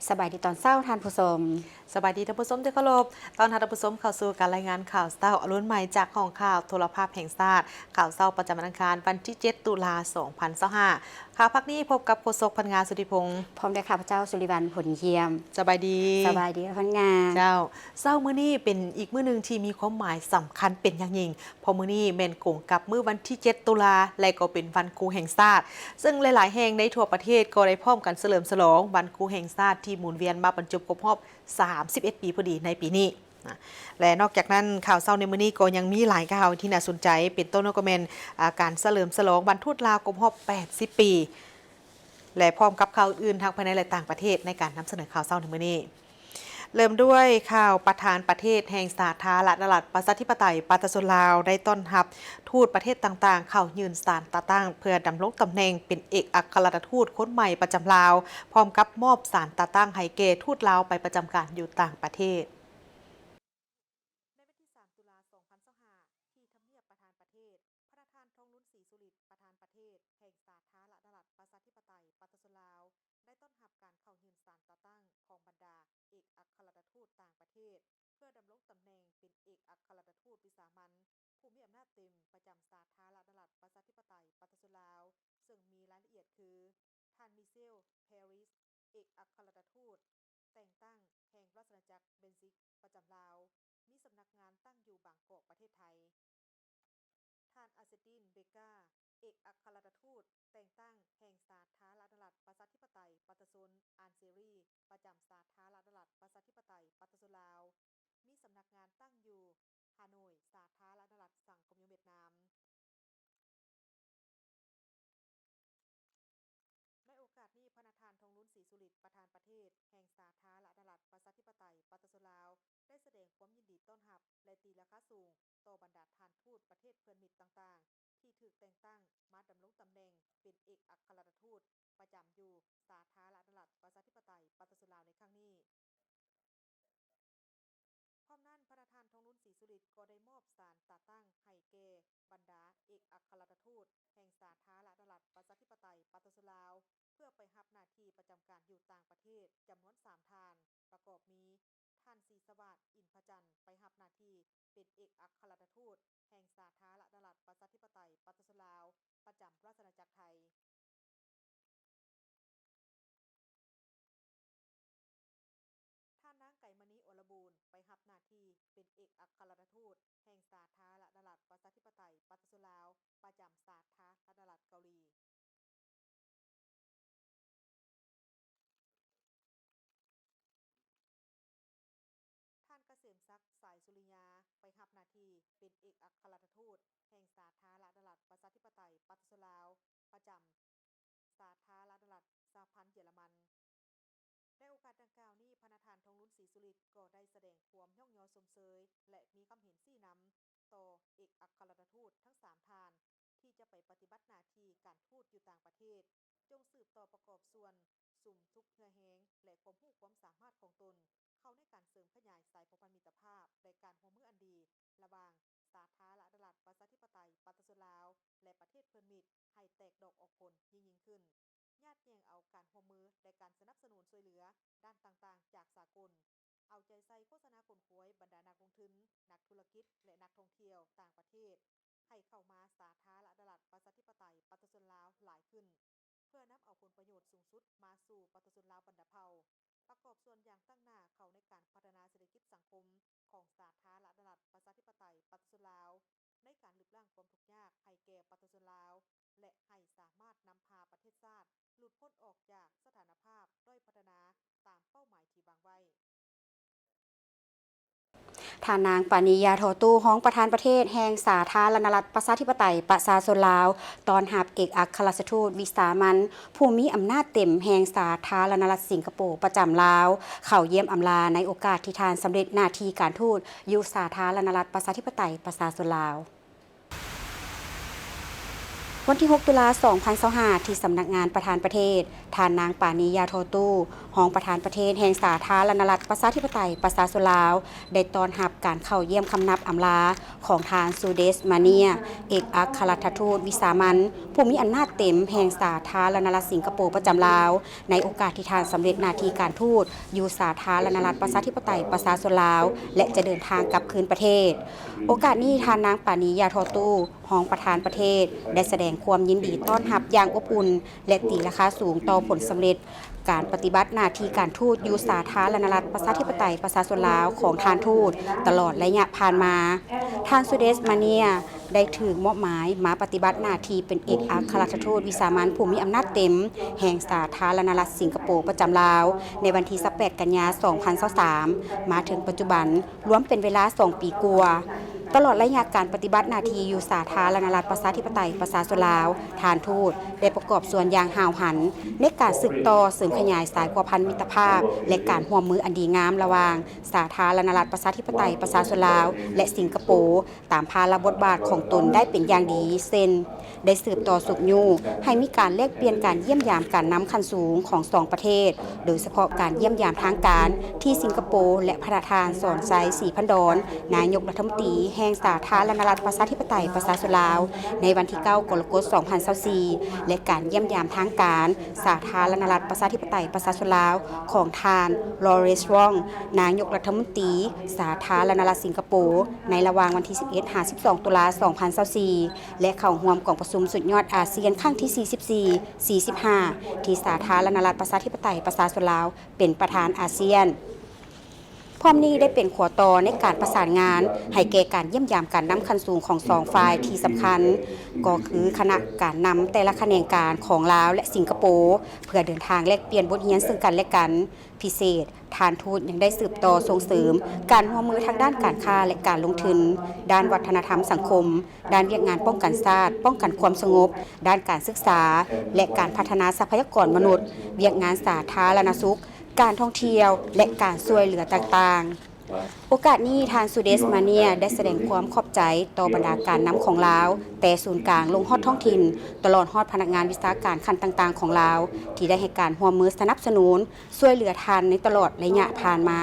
สบายดีตอนเช้าท่านผู้ชมสบายดีท่านผู้ชมที่เคารพตอนท่านผู้ชมเข้าสู่การรายงานข่าวเช้าอรุณใหม่จากห้องข่าวโทรภาพแห่งชาติข่าวเช้าประจำวันอังคารวันที่7ตุลาคม2025ข่าวพักนี้พบกับโฆษกพันงานสุธิพงศ์พร้อมด้วยข้าพเจ้าสุริวัลย์ผลเยี่ยมสบายดีพันงานเจ้าเช้ามื้อนี้เป็นอีกมื้อนึงที่มีความหมายสำคัญเป็นอย่างยิ่งเพราะมื้อนี้แม่นกงกับมื้อวันที่7ตุลาและก็เป็นวันครูแห่งชาติซึ่งหลายๆแห่งในทั่วประเทศก็ได้พร้อมกันเฉลิมฉลองวันครูแห่งชาติที่หมุนเวียนมาบรรจบครบรอบ31 ปีพอดีในปีนี้และนอกจากนั้นข่าวเช้าในมื้อนี้ก็ยังมีหลายข่าวที่น่าสนใจเป็นต้นก็เป็นการเฉลิมฉลองวันทูตลาวครบรอบ80 ปีและพร้อมกับข่าวอื่นทั้งภายในและต่างประเทศในการนำเสนอข่าวเช้าในมื้อนี้เริ่มด้วยข่าวประธานประเทศแห่งสาธารณรัฐประชาธิปไตยปาตสุลาวได้ต้อนรับทูตประเทศต่างๆเข้ายืนศาลตาตั้งเพื่อดำรงตำแหน่งเป็นเอกอัครราชทูตคนใหม่ประจำลาวพร้อมกับมอบศาลตาตั้งให้แก่ทูตลาวไปประจำการอยู่ต่างประเทศในวันที่3ตุลาคม2025ที่ทำเนียบประธานประเทศพระราชทานทองลุ้นศรีสุริประธานประเทศแห่งสาธารณรัฐประชาธิปไตยปาตสุลาวได้ต้อนรับการเข้ายืนศาลตาตั้งของบรรดาเอกอัครราชทูตต่างประเทศเพื่อดำรงตำแหน่งเป็นเอกอัครราชทูตวิสามัญผู้มีอำนาจเต็มประจำสาธารณรัฐประชาธิปไตยปาตสุลาวซึ่งมีรายละเอียดคือท่านมิเชลแฮร์ริสเอกอัครราชทูตแต่งตั้งแห่งราชอาณาจักรเบนซิกประจำลาวมีสำนักงานตั้งอยู่บางกอกประเทศไทยท่านอาเซตินเบกาเอกอัครราชทูตแต่งตั้งแห่งสาธารณรัฐประชาธิปไตยปาตสุนอานเซรีประจำสาธารณรัฐประชาธิปไตยปาตสุลาวมีสำนักงานตั้งอยู่ฮานอยสาธารณรัฐสังคมนิยมเวียดนามในโอกาสนี้พระราชทานทองลุ้นศรีสุริประธานประเทศแห่งสาธารณรัฐประชาธิปไตยปาตสุลาวได้แสดงความยินดีต้อนรับและตีราคาสูงต่อบรรดาทานทูตประเทศเพื่อนมิตรต่างๆที่ถูกแต่งตั้งมาดำรงตำแหน่งเป็นเอกอัครราชทูตประจำอยู่สาธารณรัฐประชาธิปไตยปาตสุลาวในครั้งนี้พร้อมนั้นพระราชทานทองลุ้นศรีสุริก็ได้มอบศาลตาตั้งให้แก่บรรดาเอกอัครราชทูตแห่งสาธารณรัฐประชาธิปไตยปาตสุลาวเพื่อไปรับหน้าที่ประจำการอยู่ต่างประเทศจำนวน3ท่านประกอบมีท่านศรีสวัสดิ์อินทร์พจันทร์ไปรับหน้าที่เป็นเอกอัครราชทูตแห่งสาธารณรัฐประชาธิปไตยปาตสุลาวประจำราชอาณาจักรไทยท่านนางไก่มณีอรบูรณ์ไปรับหน้าที่เป็นเอกอัครราชทูตแห่งสาธารณรัฐประชาธิปไตยปาตสุลาวประจำสาธารณรัฐเกาหลีท่านเกษมศักดิ์สายสุริยาไปรับหน้าที่เป็นเอกอัครราชทูตแห่งสาธารณรัฐประชาธิปไตยปาตสุลาวประจำสาธารณรัฐสหพันธ์เยอรมันในโอกาสดังกล่าวนี้พระราชทานทองลุ้นศรีสุริก็ได้แสดงความย่องยอสมเชยและมีความเห็นชี้นำต่อเอกอัครราชทูตทั้ง3ท่านที่จะไปปฏิบัติหน้าที่การทูตอยู่ต่างประเทศจงสืบต่อประกอบส่วนสุ่มทุกเหือแหงและความรู้ความสามารถของตนเข้าในการเสริมขยายสายสัมพันธ์มิตรภาพและการร่วมมืออันดีระหว่างสาธารณรัฐประชาธิปไตยปาตสุลาวและประเทศเพื่อนมิตรให้แตกดอกออกผลยิ่งขึ้นญาติแยงเอาการร่วมมือและการสนับสนุนช่วยเหลือด้านต่างๆจากสากลเอาใจใส่โฆษณาขนขวยบรรดานักลงทุนนักธุรกิจและนักท่องเที่ยวต่างประเทศให้เข้ามาสาธารณรัฐประชาธิปไตยปาตสุลาวหลายขึ้นเพื่อนำเอาผลประโยชน์สูงสุดมาสู่ปาตสุลาวบรรดาเผ่าประกอบส่วนอย่างตั้งหน้าเข้าในการพัฒนาเศรษฐกิจสังคมของสาธารณรัฐประชาธิปไตยปาตสุลาวในการลดละความทุกข์ยากให้แก่ปาตสุลาวและให้สามารถนำพาประเทศชาติหลุดพ้นออกจากสถานภาพด้อยพัฒนาตามเป้าหมายที่วางไว้ท่านนางปานิยาโทตู้ห้องประธานประเทศแห่งสาธารณรัฐประชาธิปไตยประชาชนลาวตอนรับเอกอัครราชทูตวิสามัญผู้มีอำนาจเต็มแห่งสาธารณรัฐสิงคโปร์ประจำลาวเข้าเยี่ยมอำลาในโอกาสที่ทานสำเร็จหน้าที่การทูตอยู่สาธารณรัฐประชาธิปไตยประชาชนลาว วันที่ 6 ตุลา 2025 ที่สำนักงานประธานประเทศทานนางปานียาโทตู้ห้องประธานประเทศแห่งสาธารณรัฐประชาธิปไตยประชาชนลาวได้ต้อนรับการเข้าเยี่ยมคำนับอำลาของทานซูเดสมาเนียเอกอัครราชทูตวิสามันผู้มีอำนาจเต็มแห่งสาธารณรัฐสิงคโปร์ประจำลาวในโอกาสที่ทานสำเร็จหน้าที่การทูตอยู่สาธารณรัฐประชาธิปไตยประชาชนลาวและจะเดินทางกลับคืนประเทศโอกาสนี้ทานนางปานียาโทตู้ห้องประธานประเทศได้แสดงความยินดีต้อนรับอย่างอบอุ่นและตีราคาสูงต่อผลสำเร็จการปฏิบัติหน้าที่การทูตอยู่สาธารณรัฐประชาธิปไตยประชาชนลาวของทานทูตตลอดระยะผ่านมาทานซูเดสมาเนียได้ถือมอบหมายมาปฏิบัติหน้าที่เป็นเอกอัครราชทูตวิสามันผู้มีอำนาจเต็มแห่งสาธารณรัฐสิงคโปร์ประจำลาวในวันที่ 18 กันยายน 2023 มาถึงปัจจุบันรวมเป็นเวลา 2 ปีกว่าตลอดระยะการปฏิบัติหน้าที่อยู่สาธารณรัฐประชาธิปไตยประชาชนลาวทานทูตได้ประกอบส่วนอย่างห่าวหันในการสืบต่อเสริมขยายสายความพันธมิตรภาพและการร่วมมืออันดีงามระหว่างสาธารณรัฐประชาธิปไตยประชาชนลาวและสิงคโปร์ตามภาระบทบาทของตนได้เป็นอย่างดีเช่นได้สืบต่อสุขยูให้มีการแลกเปลี่ยนการเยี่ยมยามการนำขั้นสูงของ2ประเทศโดยเฉพาะการเยี่ยมยามทางการที่สิงคโปร์และประธานสอนไซศรีพันดรนายกรัฐมนตรีแห่งสาธารณรัฐประชาธิปไตยประชาชนลาวในวันที่ 9 กรกฎาคม 2024 และการเยี่ยมยามทางการสาธารณรัฐประชาธิปไตยประชาชนลาวของทานลอเรนซ์ วองนายกรัฐมนตรีสาธารณรัฐสิงคโปร์ในระหว่างวันที่ 11-12 ตุลาคม 2024 และเข้าร่วมกองประชุมสุดยอดอาเซียนครั้งที่ 44 45 ที่สาธารณรัฐประชาธิปไตยประชาชนลาวเป็นประธานอาเซียนพร้อมนี้ได้เป็นขัวต่อในการประสานงานให้แก่การเยี่ยมยามการนำขั้นสูงของ2ฝ่ายที่สำคัญก็คือคณะการนำแต่ละแขนงการของลาวและสิงคโปร์เพื่อเดินทางแลกเปลี่ยนบทเรียนซึ่งกันและกันพิเศษทานทูตยังได้สืบต่อส่งเสริมการร่วมมือทางด้านการค้าและการลงทุนด้านวัฒนธรรมสังคมด้านเวียกงานป้องกันชาติป้องกันความสงบด้านการศึกษาและการพัฒนาทรัพยากรมนุษย์เวียกงานสาธารณสุขการท่องเที่ยวและการช่วยเหลือต่างๆโอกาสนี้ทานซูเดสมาเนียได้แสดงความขอบใจต่อบรรดาการนำของลาวแต่ศูนย์กลางลงฮอดท้องถิ่นตลอดฮอดพนักงานวิชาการขั้นต่างๆของลาวที่ได้ให้การร่วมมือสนับสนุนช่วยเหลือทานในตลอดระยะผ่านมา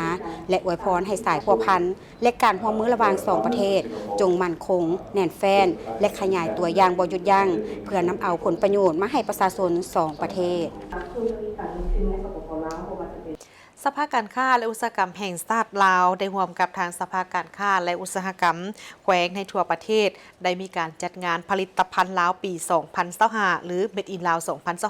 และอวยพรให้สายพัวพันและการร่วมมือระหว่าง2ประเทศจงมั่นคงแน่นแฟ้นและขยายตัวอย่างบ่หยุดยั้งเพื่อนำเอาผลประโยชน์มาให้ประชาชน2ประเทศสภาการค้าและอุตสาหกรรมแห่งชาติลาวได้ร่วมกับทางสภาการค้าและอุตสาหกรรมแขวงในทั่วประเทศได้มีการจัดงานผลิตภัณฑ์ลาวปี 2025 หรือ Made in ลาว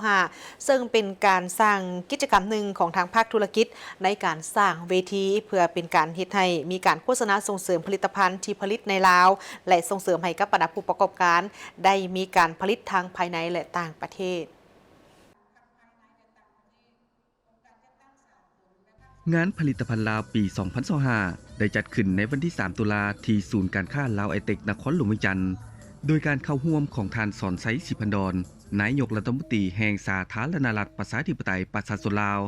2025 ซึ่งเป็นการสร้างกิจกรรมหนึ่งของทางภาคธุรกิจในการสร้างเวทีเพื่อเป็นการเฮ็ดให้มีการโฆษณาส่งเสริมผลิตภัณฑ์ที่ผลิตในลาวและส่งเสริมให้กับบรรดาผู้ประกอบการได้มีการผลิตทางภายในและต่างประเทศงานผลิตภัณฑ์ลาวปี 2025 ได้จัดขึ้นในวันที่ 3 ตุลาที่ศูนย์การค้าลาวไอเทคนครหลวงเวียงจันทน์โดยการเข้าร่วมของทานสอนไซศรีพันดรนายกรัฐมนตรีแห่งสาธารณรัฐประชาธิปไตยประชาชนลาว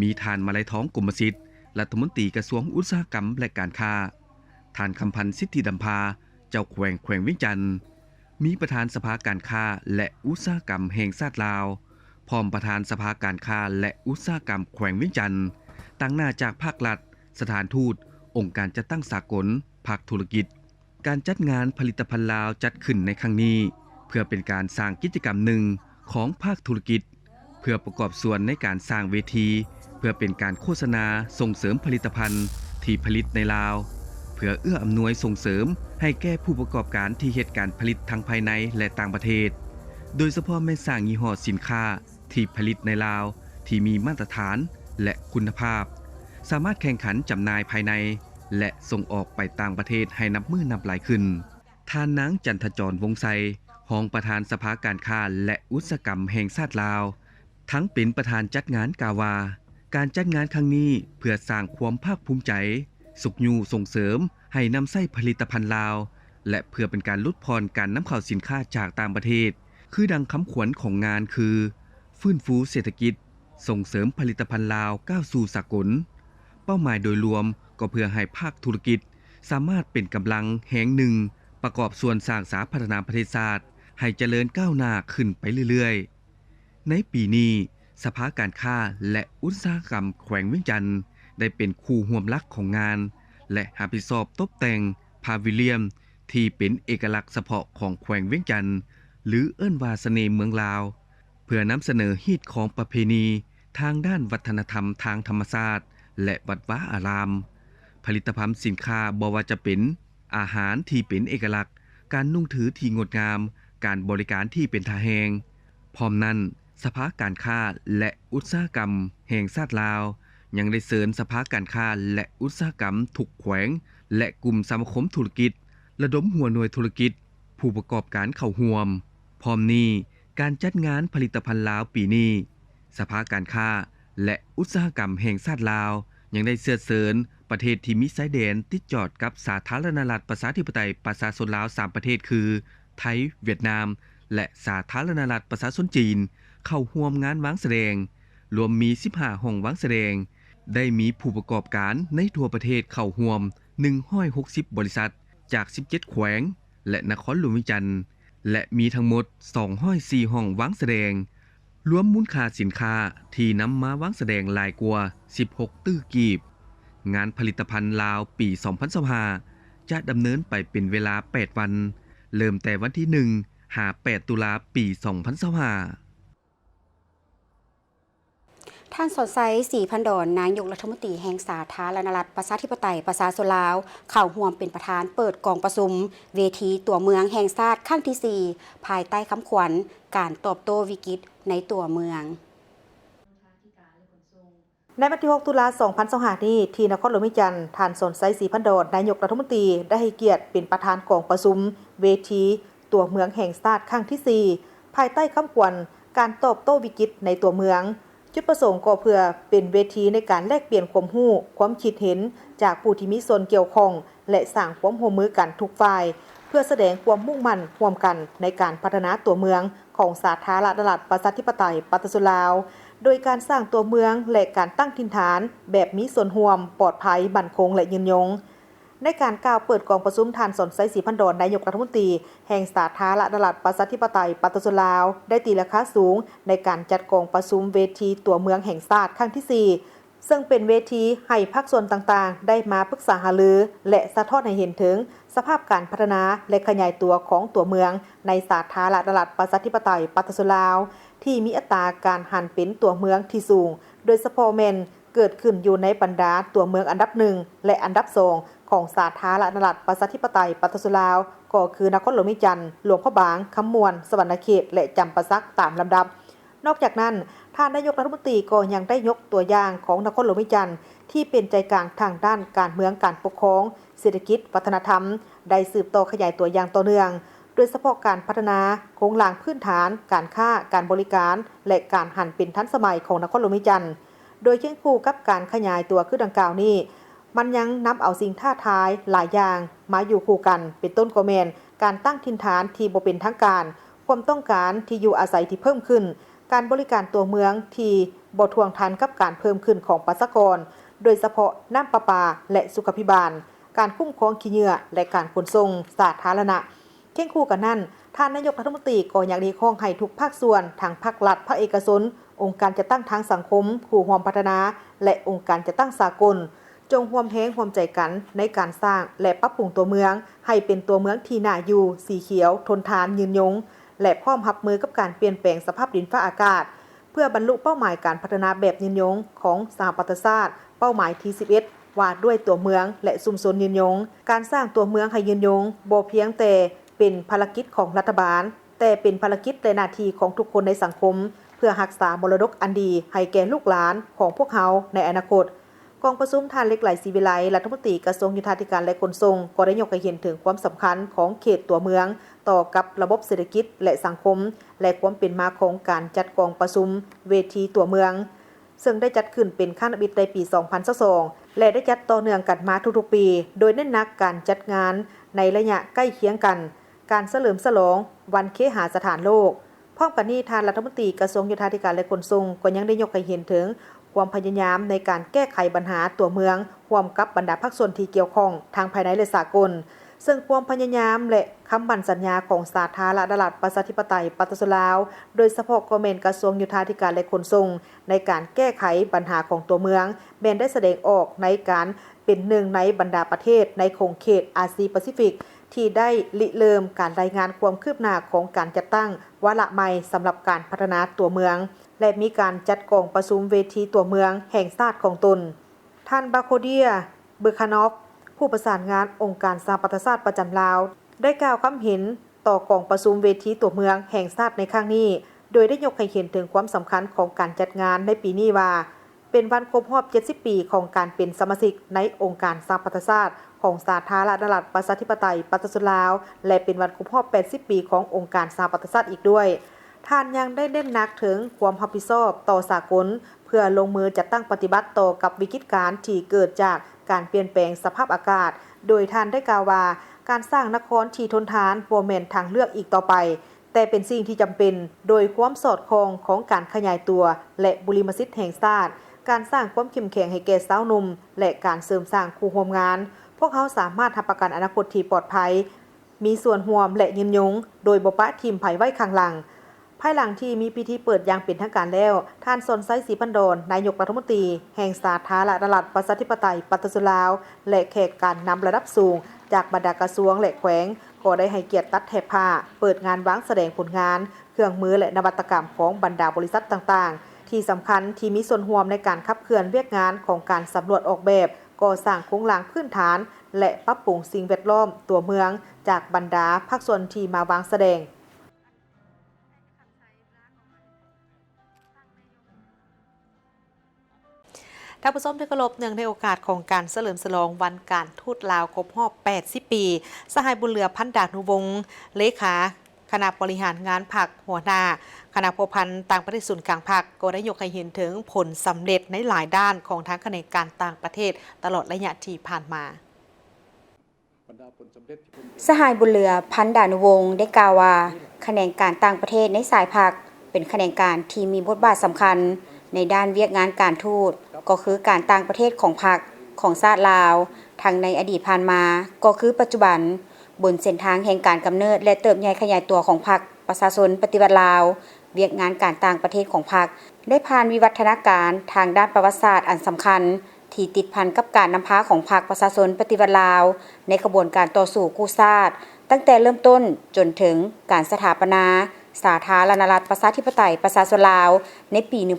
มีทานมาลัยท้องกรมสิทธิ์รัฐมนตรีกระทรวงอุตสาหกรรมและการค้าทานคำพันธ์สิทธิดำพาเจ้าแขวงเวียงจันทน์มีประธานสภาการค้าและอุตสาหกรรมแห่งชาติลาวพร้อมประธานสภาการค้าและอุตสาหกรรมแขวงเวียงจันทน์ตั้งหน้าจากภาครัฐสถานทูตองค์การจัดตั้งสากลภาคธุรกิจการจัดงานผลิตภัณฑ์ลาวจัดขึ้นในครั้งนี้เพื่อเป็นการสร้างกิจกรรมหนึ่งของภาคธุรกิจเพื่อประกอบส่วนในการสร้างเวทีเพื่อเป็นการโฆษณาส่งเสริมผลิตภัณฑ์ที่ผลิตในลาวเพื่อเอื้ออำนวยส่งเสริมให้แก่ผู้ประกอบการที่เฮ็ดการผลิตทั้งภายในและต่างประเทศโดยเฉพาะแม่สร้างยี่ห้อสินค้าที่ผลิตในลาวที่มีมาตรฐานและคุณภาพสามารถแข่งขันจำหน่ายภายในและส่งออกไปต่างประเทศให้นับมือนับหลายขึ้นท่านนางจันทจรวงศ์ไซรองประธานสภาการค้าและอุตสาหกรรมแห่งชาติลาวทั้งเป็นประธานจัดงานกล่าวว่าการจัดงานครั้งนี้เพื่อสร้างความภาคภูมิใจสุขยูส่งเสริมให้นำใช้ผลิตภัณฑ์ลาวและเพื่อเป็นการลดพรการนำเข้าสินค้าจากต่างประเทศคือดังคำขวัญของงานคือฟื้นฟูเศรษฐกิจส่งเสริมผลิตภัณฑ์ลาวก้าวสู่สากลเป้าหมายโดยรวมก็เพื่อให้ภาคธุรกิจสามารถเป็นกำลังแห่งหนึ่งประกอบส่วนสร้างสาพัฒนาประเทศชาติ ให้เจริญก้าวหน้าขึ้นไปเรื่อยๆในปีนี้สภาการค้าและอุตสาหกรรมแขวงเวียงจันทน์ได้เป็นคู่ร่วมหลักของงานและรับผิดชอบตกแต่งพาวิเลียมที่เป็นเอกลักษณ์เฉพาะของแขวงเวียงจันทน์หรือเอิ้นว่าเสน่ห์เมืองลาวเพื่อนำเสนอฮีตของประเพณีทางด้านวัฒนธรรมทางธรรมชาติและวัดวาอารามผลิตภัณฑ์สินค้าบ่ว่าจะเป็นอาหารที่เป็นเอกลักษณ์การนุ่งถือที่งดงามการบริการที่เป็นท่าแฮงพร้อมนั้นสภาการค้าและอุตสาหกรรมแห่งชาติลาวยังได้เสริญสภาการค้าและอุตสาหกรรมทุกแขวงและกลุ่มสมาคมธุรกิจระดมหัวหน่วยธุรกิจผู้ประกอบการเข้าร่วมพร้อมนี้การจัดงานผลิตภัณฑ์ลาวปีนี้สภาการค้าและอุตสาหกรรมแห่งชาติลาวยังได้เสริญเสริญประเทศที่มีชายแดนติดจอดกับสาธารณรัฐประชาธิปไตยประชาชนลาว3ประเทศคือไทยเวียดนามและสาธารณรัฐประชาชนจีนเข้าร่วมงานวางแสดงรวมมี15ห้องวางแสดงได้มีผู้ประกอบการในทั่วประเทศเข้าร่วม160บริษัทจาก17แขวงและนครหลวงเวียงจันทน์และมีทั้งหมด204ห้องวางแสดงรวมมูลค่าสินค้าที่นำมาวางแสดงหลายกว่า16ตื้อกีบงานผลิตภัณฑ์ลาวปี2025จะดำเนินไปเป็นเวลา8วันเริ่มแต่วันที่1หา8ตุลาปี2025ท่านสดใสศรีพันดรนายกรัฐมนตรีแห่งสาธารณรัฐประชาธิปไตยประชาชนลาวเข้าร่วมเป็นประธานเปิดกองประชุมเวทีตัวเมืองแห่งชาติครั้งที่4ภายใต้คำขวัญการตอบโต้วิกฤตในตัวเมืองในวันที่6ตุลา2025นี้ที่นครหลวงเวียงจันทน์ท่านสนไซศรีพันดรนายกรัฐมนตรีได้ให้เกียรติเป็นประธานกองประชุมเวทีตัวเมืองแห่งชาติครั้งที่4ภายใต้คำขวัญการตอบโต้วิกฤตในตัวเมืองจุดประสงค์ก็เพื่อเป็นเวทีในการแลกเปลี่ยนความรู้ความคิดเห็นจากผู้ที่มีส่วนเกี่ยวข้องและสร้างความร่วมมือกันทุกฝ่ายเพื่อแสดงความมุ่งมั่นร่วมกันในการพัฒนาตัวเมืองของสาธารณรัฐประชาธิปไตยประชาชนลาวโดยการสร้างตัวเมืองและการตั้งถิ่นฐานแบบมีส่วนร่วมปลอดภัยมั่นคงและยืนยงในการกล่าวเปิดกองประชุมท่านสนไซศรีพันดรนายกรัฐมนตรีแห่งสาธารณรัฐประชาธิปไตยประชาชนลาวได้ตีราคาสูงในการจัดกองประชุมเวทีตัวเมืองแห่งชาติครั้งที่4ซึ่งเป็นเวทีให้ภาคส่วนต่างๆได้มาปรึกษาหารือและสะท้อนให้เห็นถึงสภาพการพัฒนาและขยายตัวของตัวเมืองในสาธารณรัฐประชาธิปไตยประชาชนลาวที่มีอัตราการหันเป็นตัวเมืองที่สูงโดยเฉพาะแม่นเกิดขึ้นอยู่ในบรรดาตัวเมืองอันดับ1และอันดับ2ของสาธารณรัฐประชาธิปไตยประชาชนลาวก็คือนครหลวงเวียงจันทน์หลวงพระบางคำมวนสวรรณเขตและจำปาสักตามลำดับนอกจากนั้นท่านนายกรัฐมนตรีก็ยังได้ยกตัวอย่างของนครหลวงเวียงจันทน์ที่เป็นใจกลางทางด้านการเมืองการปกครองเศรษฐกิจวัฒนธรรมได้สืบต่อขยายตัวอย่างต่อเนื่องโดยเฉพาะการพัฒนาโครงสร้างพื้นฐานการค้าการบริการและการหันเป็นทันสมัยของนครหลวงเวียงจันทน์โดยเคียงคู่กับการขยายตัวคือดังกล่าวนี้มันยังนำเอาสิ่งท้าทายหลายอย่างมาอยู่คู่กันเป็นต้นก็แม่นการตั้งถิ่นฐานที่บ่เป็นทางการความต้องการที่อยู่อาศัยที่เพิ่มขึ้นการบริการตัวเมืองที่บ่ทวงทันกับการเพิ่มขึ้นของประชากรโดยเฉพาะน้ำประปาและสุขภิบาลการคุ้มครองขี้เหงื่อและการขนส่งสาธารณะเคียงคู่กันนั้นท่านนายกรัฐมนตรีก็อยากเรียกร้องให้ทุกภาคส่วนทั้งภาครัฐภาคเอกชนองค์การจัดตั้งทางสังคมผู้ร่วมพัฒนาและองค์การจัดตั้งสากลจงร่วมแรงร่วมใจกันในการสร้างและปรับปรุงตัวเมืองให้เป็นตัวเมืองที่น่าอยู่สีเขียวทนทานยืนยงและพร้อมรับมือกับการเปลี่ยนแปลงสภาพดินฟ้าอากาศเพื่อบรรลุเป้าหมายการพัฒนาแบบยืนยงของสหประชาชาติเป้าหมายที่11ว่าด้วยตัวเมืองและชุมชนยืนยงการสร้างตัวเมืองให้ยืนยงบ่เพียงแต่เป็นภารกิจของรัฐบาลแต่เป็นภารกิจและหน้าที่ของทุกคนในสังคมเพื่อรักษามรดกอันดีให้แก่ลูกหลานของพวกเขาในอนาคตกองประชุมท่านเล็กไหลศรีวิไลรัฐมนตรีกระทรวงยุทธาธิการและขนส่งก็ได้ยกให้เห็นถึงความสำคัญของเขตตัวเมืองต่อกับระบบเศรษฐกิจและสังคมและความเป็นมาของการจัดกองประชุมเวทีตัวเมืองซึ่งได้จัดขึ้นเป็นครั้งที่ในปี2022และได้จัดต่อเนื่องกันมาทุกๆปีโดยเน้นหนักการจัดงานในระยะใกล้เคียงกันการเฉลิมฉลองวันเคหสถานโลกพร้อมกันนี้ท่านรัฐมนตรีกระทรวงยุทธาธิการและขนส่งก็ยังได้ยกให้เห็นถึงความพยายามในการแก้ไขปัญหาตัวเมืองร่วมกับบรรดาภาคส่วนที่เกี่ยวข้องทางภายในและสากล ซึ่งความพยายามและคำมั่นสัญญาของสาธารณรัฐประชาธิปไตยปฏิรูปลาวโดยเฉพาะกระทรวงโยธาธิการและขนส่งในการแก้ไขปัญหาของตัวเมืองแม้นได้แสดงออกในการเป็นหนึ่งในบรรดาประเทศในโครงเขตอาซีแปซิฟิกที่ได้ริเริ่มการรายงานความคืบหน้าของการจัดตั้งวาระใหม่สำหรับการพัฒนาตัวเมืองและมีการจัดกองประชุมเวทีตัวเมืองแห่งชาติของตนท่านบาโคเดียเบอร์คานอฟผู้ประสานงานองค์การสหประชาชาติประจำลาวได้กล่าวความเห็นต่อกองประชุมเวทีตัวเมืองแห่งชาติในครั้งนี้โดยได้ยกให้เห็นถึงความสำคัญของการจัดงานในปีนี้ว่าเป็นวันครบรอบ 70 ปีของการเป็นสมาชิกในองค์การสหประชาชาติของสาธารณรัฐประชาธิปไตยปฏิรูปลาวและเป็นวันครบรอบ 80 ปีขององค์การสหประชาชาติอีกด้วยท่านยังได้เน้นหนักถึงความรับผิดชอบต่อสากลเพื่อลงมือจัดตั้งปฏิบัติต่อกับวิกฤตการณ์ที่เกิดจากการเปลี่ยนแปลงสภาพอากาศโดยท่านได้กล่าวว่าการสร้างนครที่ทนทานบ่แม่นทางเลือกอีกต่อไปแต่เป็นสิ่งที่จำเป็นโดยความสอดคล้องของการขยายตัวและบุริมสิทธิ์แห่งชาติการสร้างความเข้มแข็งให้แก่สาวหนุ่มและการเสริมสร้างคู่ร่วมงานพวกเขาสามารถรับประกันอนาคตที่ปลอดภัยมีส่วนร่วมและยืนยงโดยบ่ปะทิมไผไว้ข้างหลังภายหลังที่มีพิธีเปิดอย่างเป็นทางการแล้วท่านสนไซศรีพันดรนายกรัฐมนตรีแห่งสาธารณรัฐประชาธิปไตยปฏิรูปลาวและแขกการนำระดับสูงจากบรรดากระทรวงและแขวงก็ได้ให้เกียรติตัดแถบผ้าเปิดงานวางแสดงผลงานเครื่องมือและนวัตกรรมของบรรดาบริษัทต่างๆที่สำคัญที่มีส่วนร่วมในการขับเคลื่อนเวียกงานของการสำรวจออกแบบก่อสร้างโครงหลังพื้นฐานและปรับปรุงสิ่งแวดล้อมตัวเมืองจากบรรดาภาคส่วนที่มาวางแสดงท่านผู้ชมที่เคารพเนื่องในโอกาสของการเฉลิมฉลองวันการทูตลาวครบรอบ 80 ปี สหายบุญเหลือพันดานุวงศ์เลขาคณะบริหารงานพรรคหัวหน้าคณะผู้พันต่างประเทศศูนย์กลางพรรคก็ได้ยกให้เห็นถึงผลสำเร็จในหลายด้านของทางแขนงการต่างประเทศตลอดระยะที่ผ่านมาสหายบุญเหลือพันดานุวงศ์ได้กล่าวว่าแขนงการต่างประเทศในสายพรรคเป็นแขนงการที่มีบทบาทสำคัญในด้านเวียกงานการทูตก็คือการต่างประเทศของพรรคของชาติลาวทั้งในอดีตผ่านมาก็คือปัจจุบันบนเส้นทางแห่งการกำเนิดและเติบใหญ่ขยายตัวของพรรคประชาชนปฏิวัติลาวเวียกงานการต่างประเทศของพรรคได้ผ่านวิวัฒนาการทางด้านประวัติศาสตร์อันสำคัญที่ติดพันกับการนำพาของพรรคประชาชนปฏิวัติลาวในขบวนการต่อสู้กู้ชาติตั้งแต่เริ่มต้นจนถึงการสถาปนาสาธารณรัฐประชาธิปไตยประชาชนลาวในปี 1975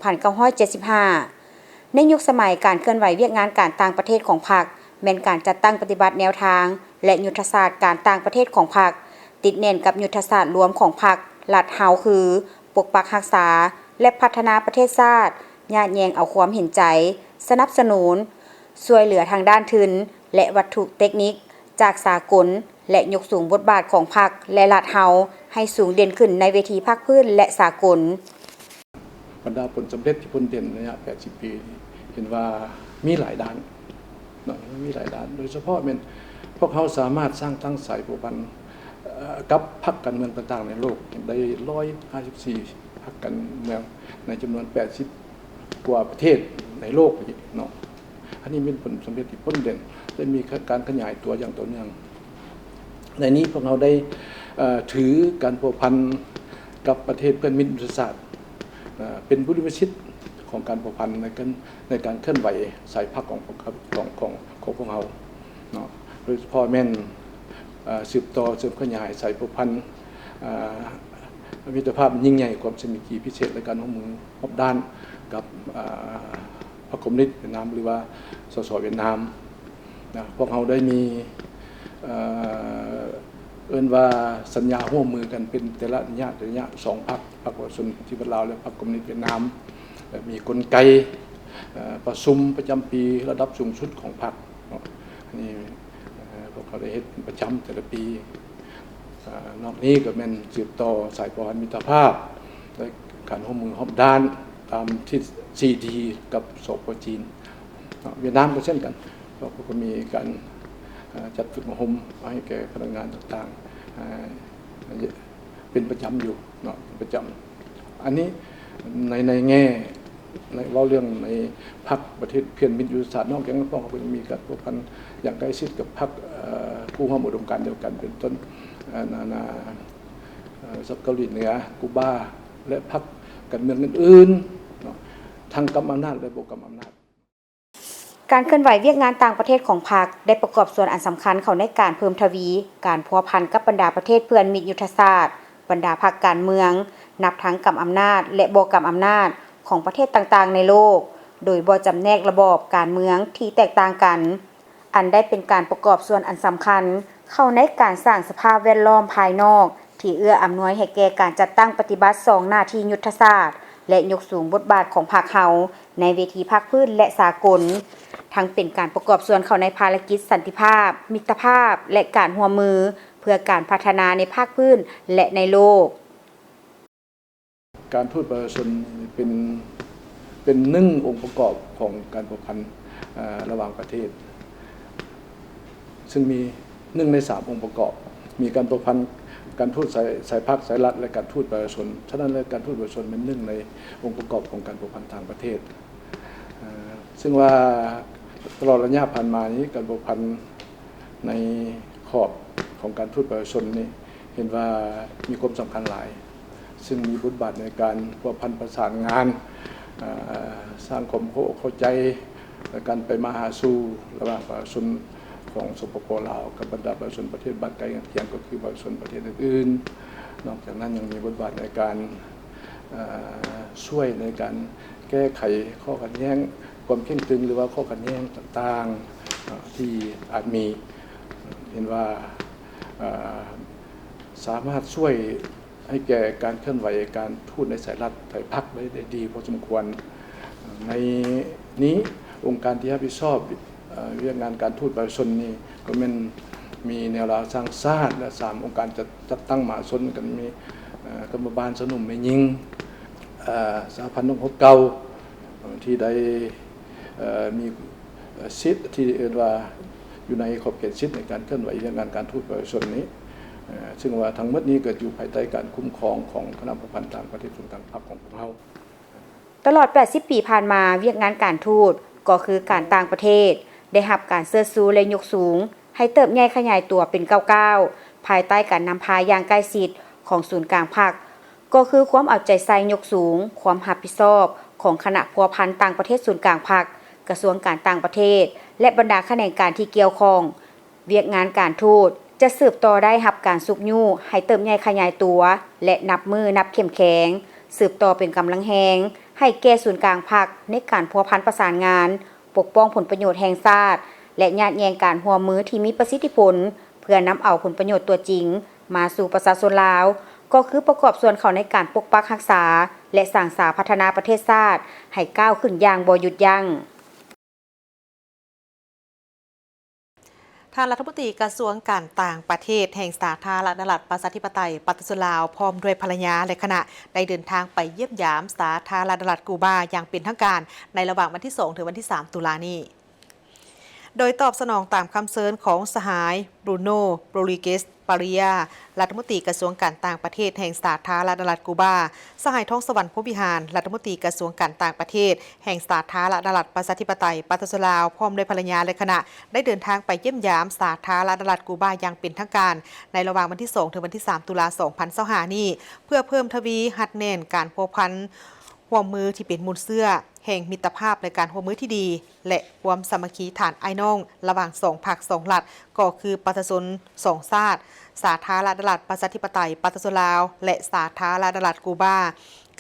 ในยุคสมัยการเคลื่อนไหวเวียกงานการต่างประเทศของพรรคแม้นการจัดตั้งปฏิบัติแนวทางและยุทธศาสตร์การต่างประเทศของพรรคติดแน่นกับยุทธศาสตร์รวมของพรรคลัดเฮาคือปกปักรักษาและพัฒนาประเทศชาติญาติแยงเอาความเห็นใจสนับสนุนช่วยเหลือทางด้านทุนและวัตถุเทคนิคจากสากลและยกสูงบทบาทของพรรคและลัดเฮาให้สูงเด่นขึ้นในเวทีภาคพื้นและสากลบรรดาผลสำเร็จที่พ้นเด่นในระยะ 80 ปีเห็นว่ามีหลายด้านมีหลายด้านโดยเฉพาะเป็นพวกเขาสามารถสร้างตั้งสายผูกพันกับพรรคการเมืองต่างๆในโลกได้154พรรคการเมืองในจำนวน80กว่าประเทศในโลกเนาะอันนี้เป็นผลสำเร็จที่พ้นเด่นได้มีการขยายตัวอย่างต่อเนื่องในนี้พวกเราได้ถือการผูกพันกับประเทศเพื่อนมิตรยุทธศาสตร์เป็นบุริมสิทธิ์ของการผูกพันในการเคลื่อนไหวสายพรรคของพวกเราเนาะโดยเฉพาะแม่นสืบต่อเสริมขยายสายผูกพันมิตรภาพยิ่งใหญ่ความสามัคคีพิเศษและการร่วมมือรอบด้านกับพรรคคอมมิวนิสต์เวียดนามหรือว่าสสเวียดนามนะพวกเราได้มีว่าสัญญาร่วมมือกันเป็นแต่ละระยะ2พรรคประชาชนที่ลาวและพรรคคอมมิวนิสต์เวียดนามมีกลไกประชุมประจำปีระดับสูงสุดของพรรคอันนี้พวกเขาได้เฮ็ดประจำแต่ละปีนอกนี้ก็เป็นสืบต่อสายสัมพันธ์มิตรภาพและการร่วมมือรอบด้านตามที่CD กับสป.จีนเวียดนามก็เช่นกันเราก็มีการจัดฝึกอบรมให้แก่พนักงานต่างๆเป็นประจำอยู่เนาะประจำอันนี้ในแง่ ในเว้าเรื่องในพรรคประเทศเพียรมิตรยุทธศาสตร์นอกจากนั้นก็มีการพัวพันอย่างใกล้ชิดกับพรรคผู้ร่วมอุดมการณ์เดียวกันเป็นต้นซับเกาหลีเหนือกูบาและพรรคการเมืองอื่นๆทางกำอำนาจและบ่กำอำนาจการเคลื่อนไหวเวียกงานต่างประเทศของพรรคได้ประกอบส่วนอันสำคัญเข้าในการเพิ่มทวีการพัวพันกับบรรดาประเทศเพื่อนมิตรยุทธศาสตร์บรรดาพรรคการเมืองนับทั้งกำอำนาจและบ่กำอำนาจของประเทศต่างๆในโลกโดยบ่จำแนกระบอบการเมืองที่แตกต่างกันอันได้เป็นการประกอบส่วนอันสำคัญเข้าในการสร้างสภาพแวดล้อมภายนอกที่เอื้ออำนวยให้แก่การจัดตั้งปฏิบัติ2หน้าที่ยุทธศาสตร์และยกสูงบทบาทของพรรคเฮาในเวทีภาคพื้นและสากลทั้งเป็นการประกอบส่วนเข้าในภารกิจสันติภาพมิตรภาพและการร่วมมือเพื่อการพัฒนาในภาคพื้นและในโลกการทูตประชาชนเป็นหนึ่งองค์ประกอบของการพัวพันระหว่างประเทศซึ่งมี1 ใน 3องค์ประกอบมีการพัวพันการทูตสายพรรคสายรัฐและการทูตประชาชนฉะนั้นและการทูตประชาชนเป็น1 ในองค์ประกอบของการพัวพันทางประเทศซึ่งว่าตลอดระยะผ่านมานี้การพัวพันในขอบของการทูตประชาชนนี้เห็นว่ามีความสำคัญหลายซึ่งมีบทบาทในการพัวพันประสานงานสร้างความเข้าใจและการไปมาหาสู่ระหว่างประชาชนของสปป.ลาวกับบรรดาประชาชนประเทศบ้านไกลเคียงก็คือประชาชนประเทศอื่นๆนอกจากนั้นยังมีบทบาทในการช่วยในการแก้ไขข้อขัดแย้งความเข้มตึงหรือว่าข้อขัดแย้งต่างๆที่อาจมีเห็นว่าสามารถช่วยให้แก่การเคลื่อนไหวการทูตในสายรัฐสายพรรคได้ดีพอสมควรในนี้องค์การที่รับผิดชอบเรื่องงานการทูตประชาชนนี่ก็มีแนวราสร้างชาติและ3องค์การจัดตั้งมหาชนกันมีกรรมบาลสนุ่มแม่ยิงสหพันธ์นพเก่าที่ได้มีสิทธิ์ที่เรียกว่าอยู่ในขอบเขตสิทธิ์ในการเคลื่อนไหวเรื่องงานการทูตประชาชนนี้ซึ่งว่าทั้งหมดนี้เกิดอยู่ภายใต้การคุ้มครองของคณะผู้พันต่างประเทศส่วนต่างพรรคของพวกเราตลอด80 ปีผ่านมาเวียกงานการทูตก็คือการต่างประเทศได้รับการเสื้อซูและยกสูงให้เติบใหญ่ขยายตัวเป็นก้าวๆภายใต้การนำพาอย่างใกล้ชิดของศูนย์กลางพรรคก็คือความเอาใจใส่ยกสูงความรับผิดชอบของคณะพัวพันต่างประเทศศูนย์กลางพรรคกระทรวงการต่างประเทศและบรรดาแขนงการที่เกี่ยวข้องเวียกงานการทูตจะสืบต่อได้รับการสุกยู่ให้เติบใหญ่ขยายตัวและนับมือนับเข้มแข็งสืบต่อเป็นกำลังแหงให้แก่ศูนย์กลางพรรคในการพัวพันประสานงานปกป้องผลประโยชน์แห่งชาติและญาติแยงการร่วมมือที่มีประสิทธิผลเพื่อนำเอาผลประโยชน์ตัวจริงมาสู่ประชาชนลาวก็คือประกอบส่วนเข้าในการปกปักรักษาและสร้างสรรค์พัฒนาประเทศชาติให้ก้าวขึ้นอย่างบ่หยุดยั้งทางรัฐมนตรีกระทรวงการต่างประเทศแห่งสาธารณรัฐประชาธิปไตยประชาชนลาวพร้อมด้วยภรรยาและคณะได้เดินทางไปเยี่ยมยามสาธารณรัฐกูบาอย่างเป็นทางการในระหว่างวันที่2ถึงวันที่3ตุลานี้โดยตอบสนองตามคำเชิญของสหายบรูโน่โรดริเกสปาริยารัฐมนตรีกระทรวงการต่างประเทศแห่งสาธารณรัฐกูบาสหายทองสวรรค์พรหมวิหารรัฐมนตรีกระทรวงการต่างประเทศแห่งสาธารณรัฐประชาธิปไตยประชาชนลาวพร้อมด้วยภรรยาและคณะได้เดินทางไปเยี่ยมยามสาธารณรัฐกูบาอย่างเป็นทางการในระหว่างวันที่2ถึงวันที่3ตุลาคม2025นี้เพื่อเพิ่มทวีหัดแน่นการพัวพันร่วมมือที่เป็นมูลเสื้อแห่งมิตรภาพในการร่วมมือที่ดีและความสามัคคีฐานไอ้น้องระหว่าง2 พรรค 2 รัฐก็คือประชาชน2 ชาติสาธารณรัฐประชาธิปไตยประชาชนลาวและสาธารณรัฐกูบา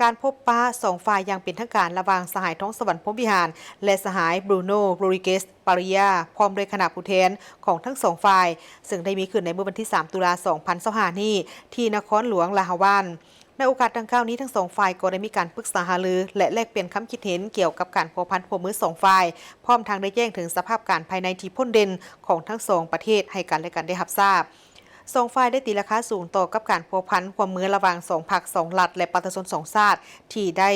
การพบปะ2 ฝ่ายอย่างเป็นทางการระหว่างสหายท้องสวรรค์พรหมวิหารและสหายบรูโน่โรดริเกสปาริยาพร้อมด้วยคณะผู้แทนของทั้ง2 ฝ่ายซึ่งได้มีขึ้นในเมื่อวันที่3ตุลาคม2025นี้ที่นครหลวงลาฮาวานในโอกาสดังกล่าวนี้ทั้ง2 ฝ่ายก็ได้มีการปรึกษาหารือและแลกเปลี่ยนความคิดเห็นเกี่ยวกับการพัวพันร่วมมือ2 ฝ่ายพร้อมทางได้แจ้งถึงสภาพการภายในที่พ้นเด่นของทั้ง2 ประเทศให้กันและกันได้รับทราบ2 ฝ่ายได้ตีราคาสูงต่อกับการพัวพันร่วมมือระหว่าง2 พรรค 2 รัฐและประชาชน2 ชาติที่ได้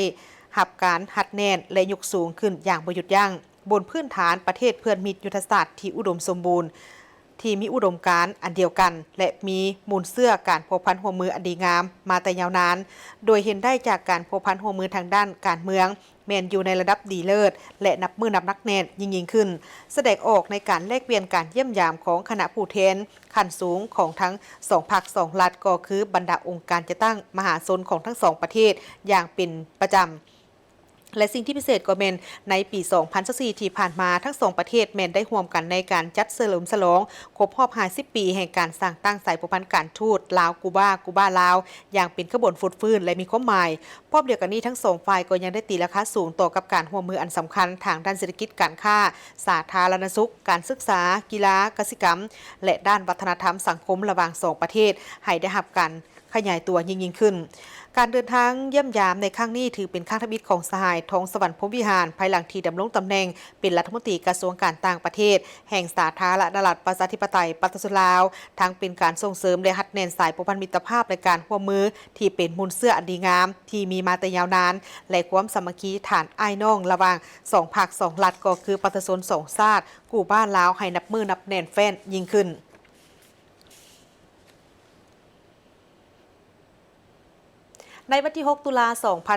รับการหัดแน่นและยกสูงขึ้นอย่างบ่หยุดยั้งบนพื้นฐานประเทศเพื่อนมิตรยุทธศาสตร์ที่อุดมสมบูรณ์ที่มีอุดมการณ์อันเดียวกันและมีมูลเสื้อการพัวพันร่วมมืออันดีงามมาแต่ยาวนานโดยเห็นได้จากการพัวพันร่วมมือทางด้านการเมือง แมนอยู่ในระดับดีเลิศและนับมือนับนักแน่นยิ่งขึ้นแสดงออกในการแลกเปลี่ยนการเยี่ยมยามของคณะผู้แทนขั้นสูงของทั้ง2 พรรค 2 รัฐก็คือบรรดาองค์การจะตั้งมหาชนของทั้ง2 ประเทศอย่างเป็นประจำและสิ่งที่พิเศษก็แม่นในปี 2024 ที่ผ่านมาทั้ง2 ประเทศแม่นได้ร่วมกันในการจัดเฉลิมฉลองครบรอบ 50 ปีแห่งการสร้างตั้งสายสัมพันธ์การทูตลาวกูบาลาวอย่างเป็นขบวนฟุตฟื้นและมีความหมายพร้อมเดียวกันนี้ทั้ง2 ฝ่ายก็ยังได้ตีราคาสูงต่อกับการร่วมมืออันสำคัญทางด้านเศรษฐกิจการค้าสาธารณสุขการศึกษากีฬากสิกรรมและด้านวัฒนธรรมสังคมระหว่าง2 ประเทศให้ได้รับการขยายตัวยิ่งขึ้นการเดินทางเยี่ยมยามในครั้งนี้ถือเป็นครั้งทบิตของสหายทองสวรรค์พรหมวิหารภายหลังที่ดำรงตำแหน่งเป็นรัฐมนตรีกระทรวงการต่างประเทศแห่งสาธารณรัฐประชาธิปไตยปฏิรูปลาวทั้งเป็นการส่งเสริมและหัดแน่นสายผูกพันมิตรภาพในการร่วมมือที่เป็นมูลเสื้ออันดีงามที่มีมาแต่ยาวนานและความสามัคคีฐานอ้ายน้องระหว่าง2 พรรค 2 รัฐก็คือประชาชน2 ชาติกูบ้านลาวให้นับมือนับแน่นแฟ้นยิ่งขึ้นในวันที่ 6 ตุลา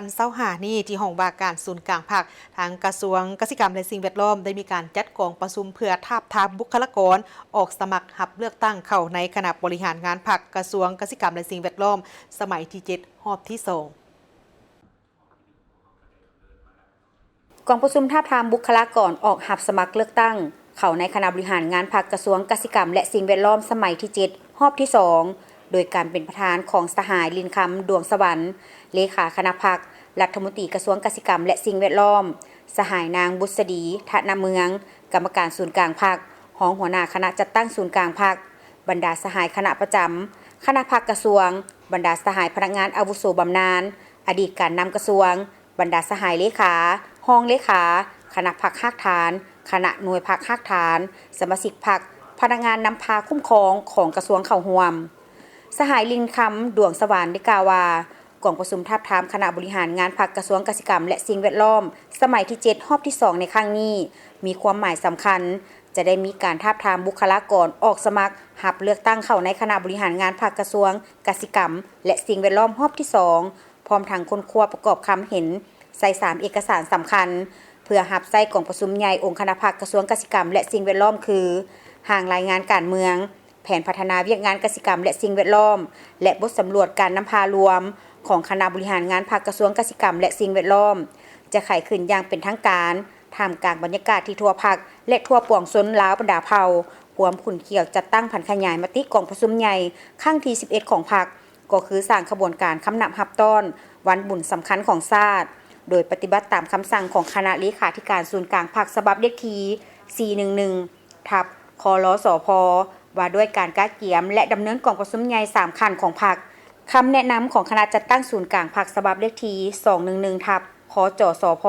2025 นี้ที่ห้องว่าการศูนย์กลางภาคทางกระทรวงเกษตรกรรมและสิ่งแวดล้อมได้มีการจัดกองประชุมเพื่อทาบทามบุคลากรออกสมัครรับเลือกตั้งเข้าในคณะบริหารงานภาคกระทรวงเกษตรกรรมและสิ่งแวดล้อมสมัยที่ 7 รอบที่ 2กองประชุมทาบทามบุคลากรออกรับสมัครเลือกตั้งเข้าในคณะบริหารงานภาคกระทรวงเกษตรกรรมและสิ่งแวดล้อมสมัยที่ 7 รอบที่ 2โดยการเป็นประธานของสหายลินคำดวงสวรรค์เลขาคณะพรรครัฐมนตรีกระทรวงเกษตรกรรมและสิ่งแวดล้อมสหายนางบุษดีธนเมืองกรรมการศูนย์กลางพรรครองหัวหน้าคณะจัดตั้งศูนย์กลางพรรคบรรดาสหายคณะประจำคณะพรรคกระทรวงบรรดาสหายพนักงานอาวุโสบำนาญอดีตการนำกระทรวงบรรดาสหายเลขารองเลขาคณะพรรคภาคฐานคณะหน่วยพรรคภาคฐานสมาชิกพรรคพนักงานนำพาคุ้มครองของกระทรวงเข้าร่วมสหายลินคำดวงสวรรค์ได้กล่าวว่ากองประชุมทาบทามคณะบริหารงานพรรคกระทรวงเกษตรกรรมและสิ่งแวดล้อมสมัยที่ 7 รอบที่ 2 ในครั้งนี้มีความหมายสำคัญจะได้มีการทาบทามบุคลากรออกสมัครรับเลือกตั้งเข้าในคณะบริหารงานพรรคกระทรวงเกษตรกรรมและสิ่งแวดล้อมรอบที่ 2พร้อมทั้งค้นคว้าประกอบคำเห็นใส่3 เอกสารสำคัญเพื่อรับใส่กองประชุมใหญ่องค์คณะพรรคกระทรวงเกษตรกรรมและสิ่งแวดล้อมคือห่างรายงานการเมืองแผนพัฒนาเวียกงานเกษตรกรรมและสิ่งแวดล้อมและบทสำรวจการนำพารวมของคณะบริหารงานภาคกระทรวงเกษตรกรรมและสิ่งแวดล้อมจะไขขึ้นอย่างเป็นทางการท่ามกลางบรรยากาศที่ทั่วภาคและทั่วปวงชนลาวบรรดาเผ่าพวมขุนเขียวจัดตั้งผันขยายมติกองประชุมใหญ่ครั้งที่ 11 ของพรรคก็คือสร้างขบวนการคำนับรับต้อนวันบุญสำคัญของชาติโดยปฏิบัติตามคำสั่งของคณะเลขาธิการศูนย์กลางพรรคฉบับเลขที่411/คลสพว่าด้วยการก้าเกียมและดำเนินกองประชุมใหญ่3ขั้นของพรรคคำแนะนำของคณะจัดตั้งศูนย์กลางพรรคฉบับเลขที่211/คจสพ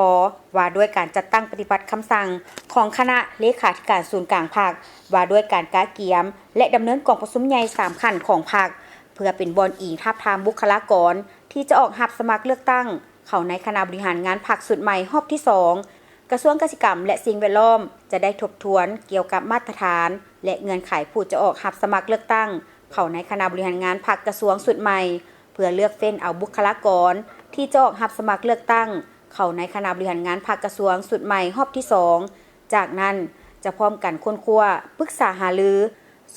ว่าด้วยการจัดตั้งปฏิบัติคำสั่งของคณะเลขาธิการศูนย์กลางพรรคว่าด้วยการก้าเกียมและดำเนินกองประชุมใหญ่3ขั้นของพรรคเพื่อเป็นบอนอิงทาบทามบุคลากรที่จะออกรับสมัครเลือกตั้งเข้าในคณะบริหารงานพรรคสุดใหม่รอบที่2กระทรวงเกษตรกรรมและสิ่งแวดล้อมจะได้ทบทวนเกี่ยวกับมาตรฐานและเงื่อนไขผู้จะออกรับสมัครเลือกตั้งเข้าในคณะบริหารงานพรรคกระทรวงสุดใหม่เพื่อเลือกเฟ้นเอาบุคลากรที่จะออกรับสมัครเลือกตั้งเข้าในคณะบริหารงานพรรคกระทรวงสุดใหม่รอบที่2จากนั้นจะพร้อมกันค้นคว้าปรึกษาหารือ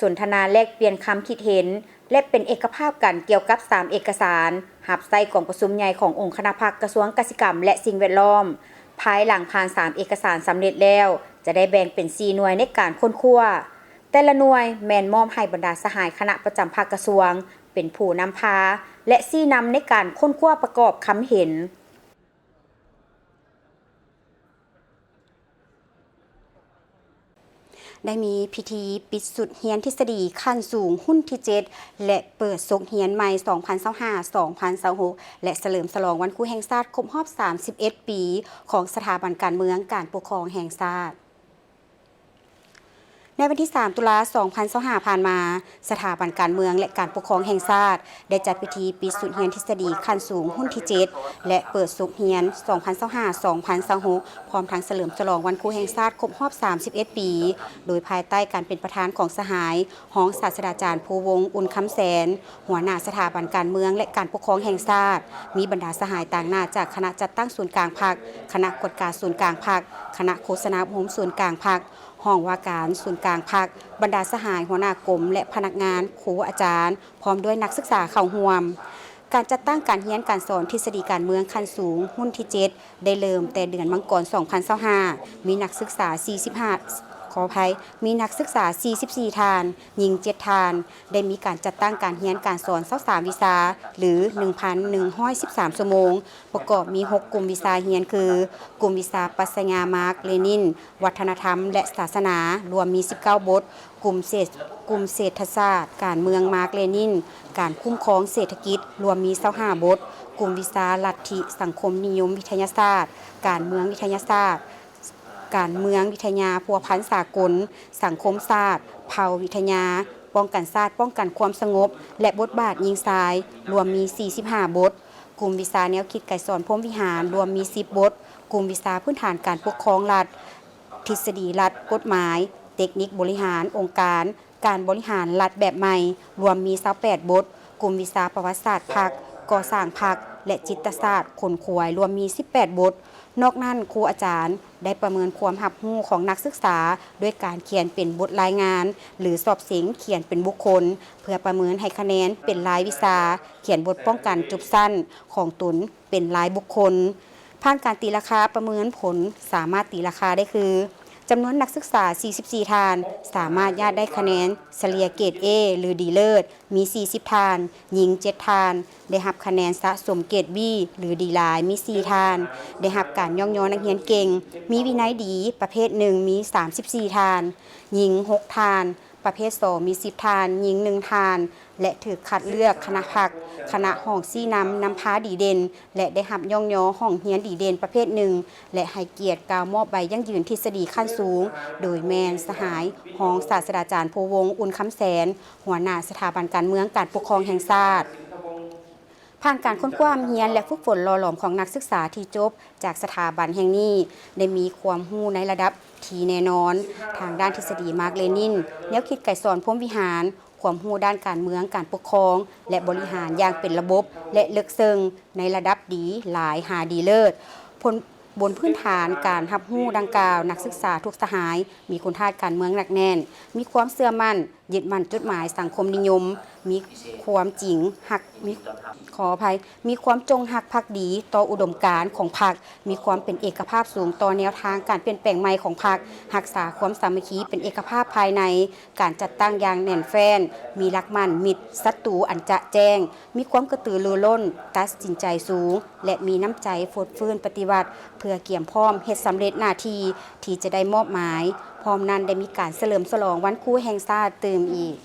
สนทนาแลกเปลี่ยนความคิดเห็นและเป็นเอกภาพกันเกี่ยวกับ3เอกสารรับใส่กองประชุมใหญ่ขององค์คณะพรรคกระทรวงเกษตรกรรมและสิ่งแวดล้อมภายหลังผ่าน3เอกสารสำเร็จแล้วจะได้แบ่งเป็น4หน่วยในการค้นคว้าแต่ละหน่วยแม่นมอบให้บรรดาสหายคณะประจำภาคกระทรวงเป็นผู้นำพาและชี้นำในการค้นคว้าประกอบคำเห็นได้มีพิธีปิดสุดเฮียนทฤษฎีขั้นสูงหุ้นที่ 7และเปิดซกเฮียนใหม่ 2025-2026 และเฉลิมฉลองวันครูแห่งชาติครบรอบ 31 ปีของสถาบันการเมืองการปกครองแห่งชาติ ในวันที่ 3 ตุลา2025 ผ่านมา สถาบันการเมืองและการปกครองแห่งชาติได้จัดพิธีปิดสุดเรียนทฤษฎีขั้นสูงรุ่นที่ 7 และเปิดสุดเรียน 2025-2026 พร้อมทั้งเฉลิมฉลองวันครูแห่งชาติครบรอบ 31 ปี โดยภายใต้การเป็นประธานของสหายรองศาสตราจารย์ภูวงศ์ อุ่นคำแสน หัวหน้าสถาบันการเมืองและการปกครองแห่งชาติมีบรรดาสหายต่างหน้าจากคณะจัดตั้งศูนย์กลางพรรค คณะกฎการศูนย์กลางพรรค คณะโฆษณาโหมศูนย์กลางพรรคห้องว่าการศูนย์กลางพรรคบรรดาสหายหัวหน้ากรมและพนักงานครูอาจารย์พร้อมด้วยนักศึกษาเข้าร่วมการจัดตั้งการเรียนการสอนทฤษฎีการเมืองขั้นสูงรุ่นที่ 7 ได้เริ่มแต่เดือนมังกร 2025 มีนักศึกษา ขออภัยมีนักศึกษา 44 ทานหญิง 7 ทาน ได้มีการจัดตั้งการเรียนการสอน23วิชาหรือ 1,113 ชั่วโมง ประกอบมี 6 กลุ่มวิชาเรียนคือกลุ่มวิชาปรัชญามาร์ก เลนิน วัฒนธรรมและศาสนารวมมี 19 บท กลุ่มเศรษฐศาสตร์การเมืองมาร์ก เลนิน การคุ้มครองเศรษฐกิจรวมมี 25 บท กลุ่มวิชาลัทธิสังคมนิยมวิทยาศาสตร์การเมืองวิทยาศาสตร์การเมืองวิทยาพัวพันสากลสังคมศาสตร์เผ่าวิทยาป้องกันศาสตร์ป้องกันความสงบและบทบาทยิงทรายรวมมี 45 บท กลุ่มวิชาแนวคิดไก่สอนพรหมวิหารรวมมี 10 บท กลุ่มวิชาพื้นฐานการปกครองรัฐทฤษฎีรัฐกฎหมายเทคนิคบริหารองค์การการบริหารรัฐแบบใหม่รวมมี 28 บท กลุ่มวิชาประวัติศาสตร์พรรคก่อสร้างพรรคและจิตศาสตร์คนขวายรวมมี 18 บทนอกนั้นครูอาจารย์ได้ประเมินความรับรู้ของนักศึกษาด้วยการเขียนเป็นบทรายงานหรือสอบเสียงเขียนเป็นบุคคลเพื่อประเมินให้คะแนนเป็นรายวิชาเขียนบทป้องกันจุบสั้นของตนเป็นรายบุคคลผ่านการตีราคาประเมินผลสามารถตีราคาได้คือจำนวนนักศึกษา 44 ทาน สามารถญาติได้คะแนนเฉลี่ยเกรด A หรือดีเลิศมี 40 ทาน หญิง 7 ทาน ได้รับคะแนนสะสมเกรด B หรือดีไลน์มี 4 ทาน ได้รับการย่องยอนักเรียนเก่ง มีวินัยดี ประเภท 1 มี 34 ทาน หญิง 6 ทาน ประเภท 2 มี 10 ทาน หญิง 1 ทาน และถือคัดเลือกคณะพรรคคณะห้องซี่นำพาดีเด่น และได้รับย่องยอห้องเฮียนดีเด่นประเภท 1 และให้เกียรติกล่าวมอบใบยั่งยืนทฤษฎีขั้นสูง โดยแมนสหายรองศาสตราจารย์ภูวงศ์ อุ่นคำแสน หัวหน้าสถาบันการเมืองการปกครองแห่งชาติผ่านการค้นคว้าเรียนและฝึกฝนหล่อหลอมของนักศึกษาที่จบจากสถาบันแห่งนี้ได้มีความรู้ในระดับที่แน่นอนทางด้านทฤษฎีมาร์ก เลนินแนวคิดไก่สอนพรหมวิหารความรู้ด้านการเมืองการปกครองและบริหารอย่างเป็นระบบและลึกซึ้งในระดับดีหลายหาดีเลิศบนพื้นฐานการรับรู้ดังกล่าวนักศึกษาทุกสหายมีคุณธาตุการเมืองหนักแน่นมีความเชื่อมั่นยึดมั่นจุดหมายสังคมนิยมมีความจริงหักมีความจงหักภักดีต่ออุดมการณ์ของพรรคมีความเป็นเอกภาพสูงต่อแนวทางการเปลี่ยนแปลงใหม่ของพรรครักษาความสามัคคีเป็นเอกภาพภายในการจัดตั้งอย่างแน่นแฟ้นมีรักมั่นมิตรศัตรูอันจะแจ้งมีความกระตือรือร้นตัดสินใจสูงและมีน้ำใจฟดฟื้นปฏิบัติเพื่อเกี่ยมพร้อมเฮ็ดสำเร็จหน้าที่ที่จะได้มอบหมายพร้อมนั้นได้มีการเฉลิมฉลองวันครูแห่งชาติเติมอีก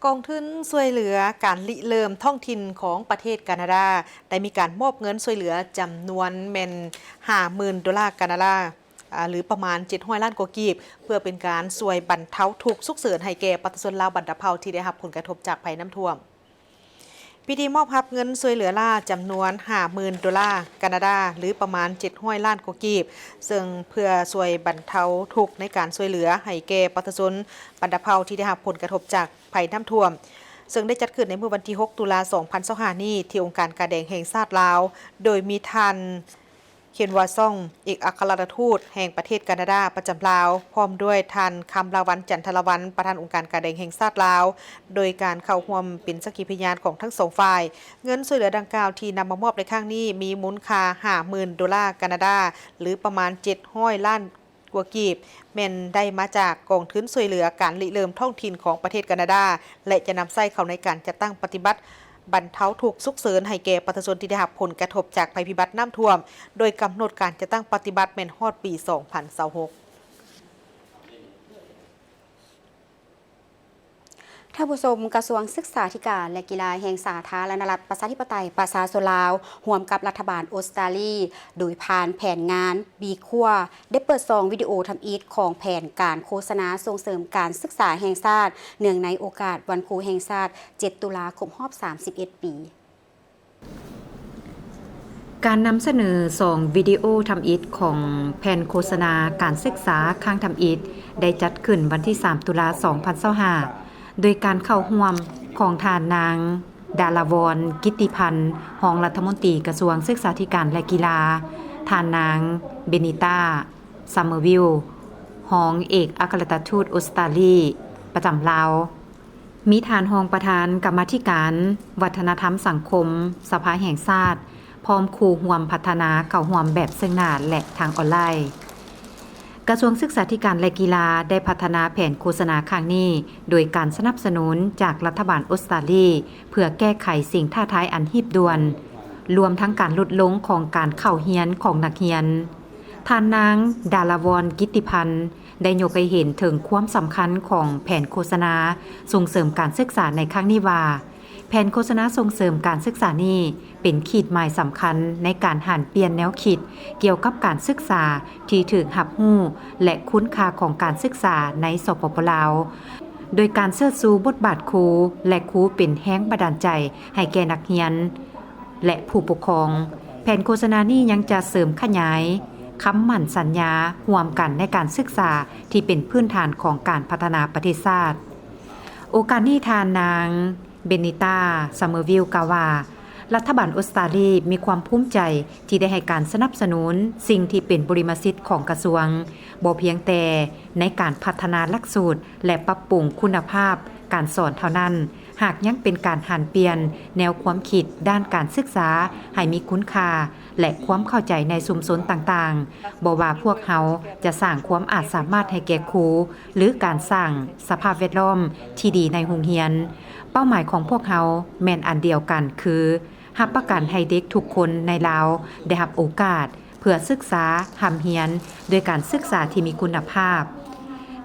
กองทุนช่วยเหลือการริเริ่มท้องถิ่นของประเทศแคนาดาได้มีการมอบเงินช่วยเหลือจำนวนแม่น $50,000 แคนาดาหรือประมาณ700 ล้านกว่ากีบเพื่อเป็นการช่วยบรรเทาทุกข์ฉุกเฉินให้แก่ประชาชนลาวบรรดาเผ่าที่ได้รับผลกระทบจากภัยน้ำท่วมพิธีมอบรับเงินช่วยเหลือล่าจำนวน $50,000 แคนาดาหรือประมาณ700 ล้านกว่ากีบซึ่งเพื่อช่วยบรรเทาทุกข์ในการช่วยเหลือให้แก่ประชาชนบรรดาเผ่าที่ได้รับผลกระทบจากภัยน้ำท่วมซึ่งได้จัดขึ้นในเมื่อวันที่ 6 ตุลาคม 2025 นี้ที่องค์การการแดงแห่งชาติลาวโดยมีท่านเขียนวาซ่องเอกอัครราชทูตแห่งประเทศแคนาดาประจำลาวพร้อมด้วยท่านคำลาวันจันทรวันประธานองค์การการแดงแห่งชาติลาวโดยการเข้าร่วมเป็นสักขีพยานของทั้งสองฝ่ายเงินช่วยเหลือดังกล่าวที่นำมามอบในครั้งนี้มีมูลค่า $50,000 แคนาดาหรือประมาณ700 ล้านกว่ากีบแม่นได้มาจากกองทุนช่วยเหลือการริเริ่มท้องถิ่นของประเทศแคนาดาและจะนำใช้เข้าในการจัดตั้งปฏิบัติบรรเทาทุกข์ฉุกเฉินให้แก่ประชาชนที่ได้รับผลกระทบจากภัยพิบัติน้ำท่วมโดยกำหนดการจะตั้งปฏิบัติแม่นฮอดปี 2026 ท่านผู้ชมกระทรวงศึกษาธิการและกีฬาแห่งสาธารณรัฐประชาธิปไตยประชาชนลาวร่วมกับรัฐบาลออสเตรเลียโดยผ่านแผนงานบีคัวได้เปิดซองวิดีโอทำอีทของแผนการโฆษณาส่งเสริมการศึกษาแห่งชาติเนื่องในโอกาสวันครูแห่งชาติ 7 ตุลาคมรอบ 31 ปี การนำเสนอ2วิดีโอทำอิฐของแผนโฆษณาการศึกษาข้างทำอิฐได้จัดขึ้นวันที่ 3 ตุลาคม 2025 โดยการเข้าร่วมของทานนางดาราวรณ์กิตติพันธ์รองรัฐมนตรีกระทรวงศึกษาธิการและกีฬาทานนางเบนิต้าซัมเมอร์วิลรองเอกอัครราชทูตออสเตรเลียประจำลาวมีทานรองประธานกรรมาธิการวัฒนธรรมสังคมสภาแห่งชาติพร้อมครูร่วมพัฒนาเข้าร่วมแบบซึ่งหน้าและทางออนไลน์กระทรวงศึกษาธิการและกีฬาได้พัฒนาแผนโฆษณาครั้งนี้โดยการสนับสนุนจากรัฐบาลออสเตรเลียเพื่อแก้ไขสิ่งท้าทายอันหีบด่วนรวมทั้งการลดลงของการเข้าเรียนของนักเรียนท่านนางดาราวรณ์กิตติพันธ์ได้ยกให้เห็นถึงความสำคัญของแผนโฆษณาส่งเสริมการศึกษาในครั้งนี้ว่าแผนโฆษณาส่งเสริมการศึกษานี้เป็นขีดหมายสำคัญในการหันเปลี่ยนแนวคิดเกี่ยวกับการศึกษาที่ถูกรับรู้และคุณค่าของการศึกษาในสปป.ลาวโดยการเชิดชูบทบาทครูและครูเป็นแรงบันดาลใจให้แก่นักเรียนและผู้ปกครองแผนโฆษณานี้ยังจะเสริมขยายคำมั่นสัญญาร่วมกันในการศึกษาที่เป็นพื้นฐานของการพัฒนาประเทศชาติโอกาสนี้ทานนางเบนิต้าซัมเมอร์วิลกล่าวว่ารัฐบาลออสเตรเลียมีความภูมิใจที่ได้ให้การสนับสนุนสิ่งที่เป็นบริมสิทธิ์ของกระทรวงบ่เพียงแต่ในการพัฒนาหลักสูตรและปรับปรุงคุณภาพการสอนเท่านั้นหากยังเป็นการหันเปลี่ยนแนวความคิดด้านการศึกษาให้มีคุณค่าและความเข้าใจในชุมชนต่างๆบ่ว่าพวกเขาจะสร้างความอาจสามารถให้แก่ครูหรือการสร้างสภาพแวดล้อมที่ดีในโรงเรียนเป้าหมายของพวกเขาแม่นอันเดียวกันคือรับประกันให้เด็กทุกคนในลาวได้รับโอกาสเพื่อศึกษาหำเรียนด้วยการศึกษาที่มีคุณภาพ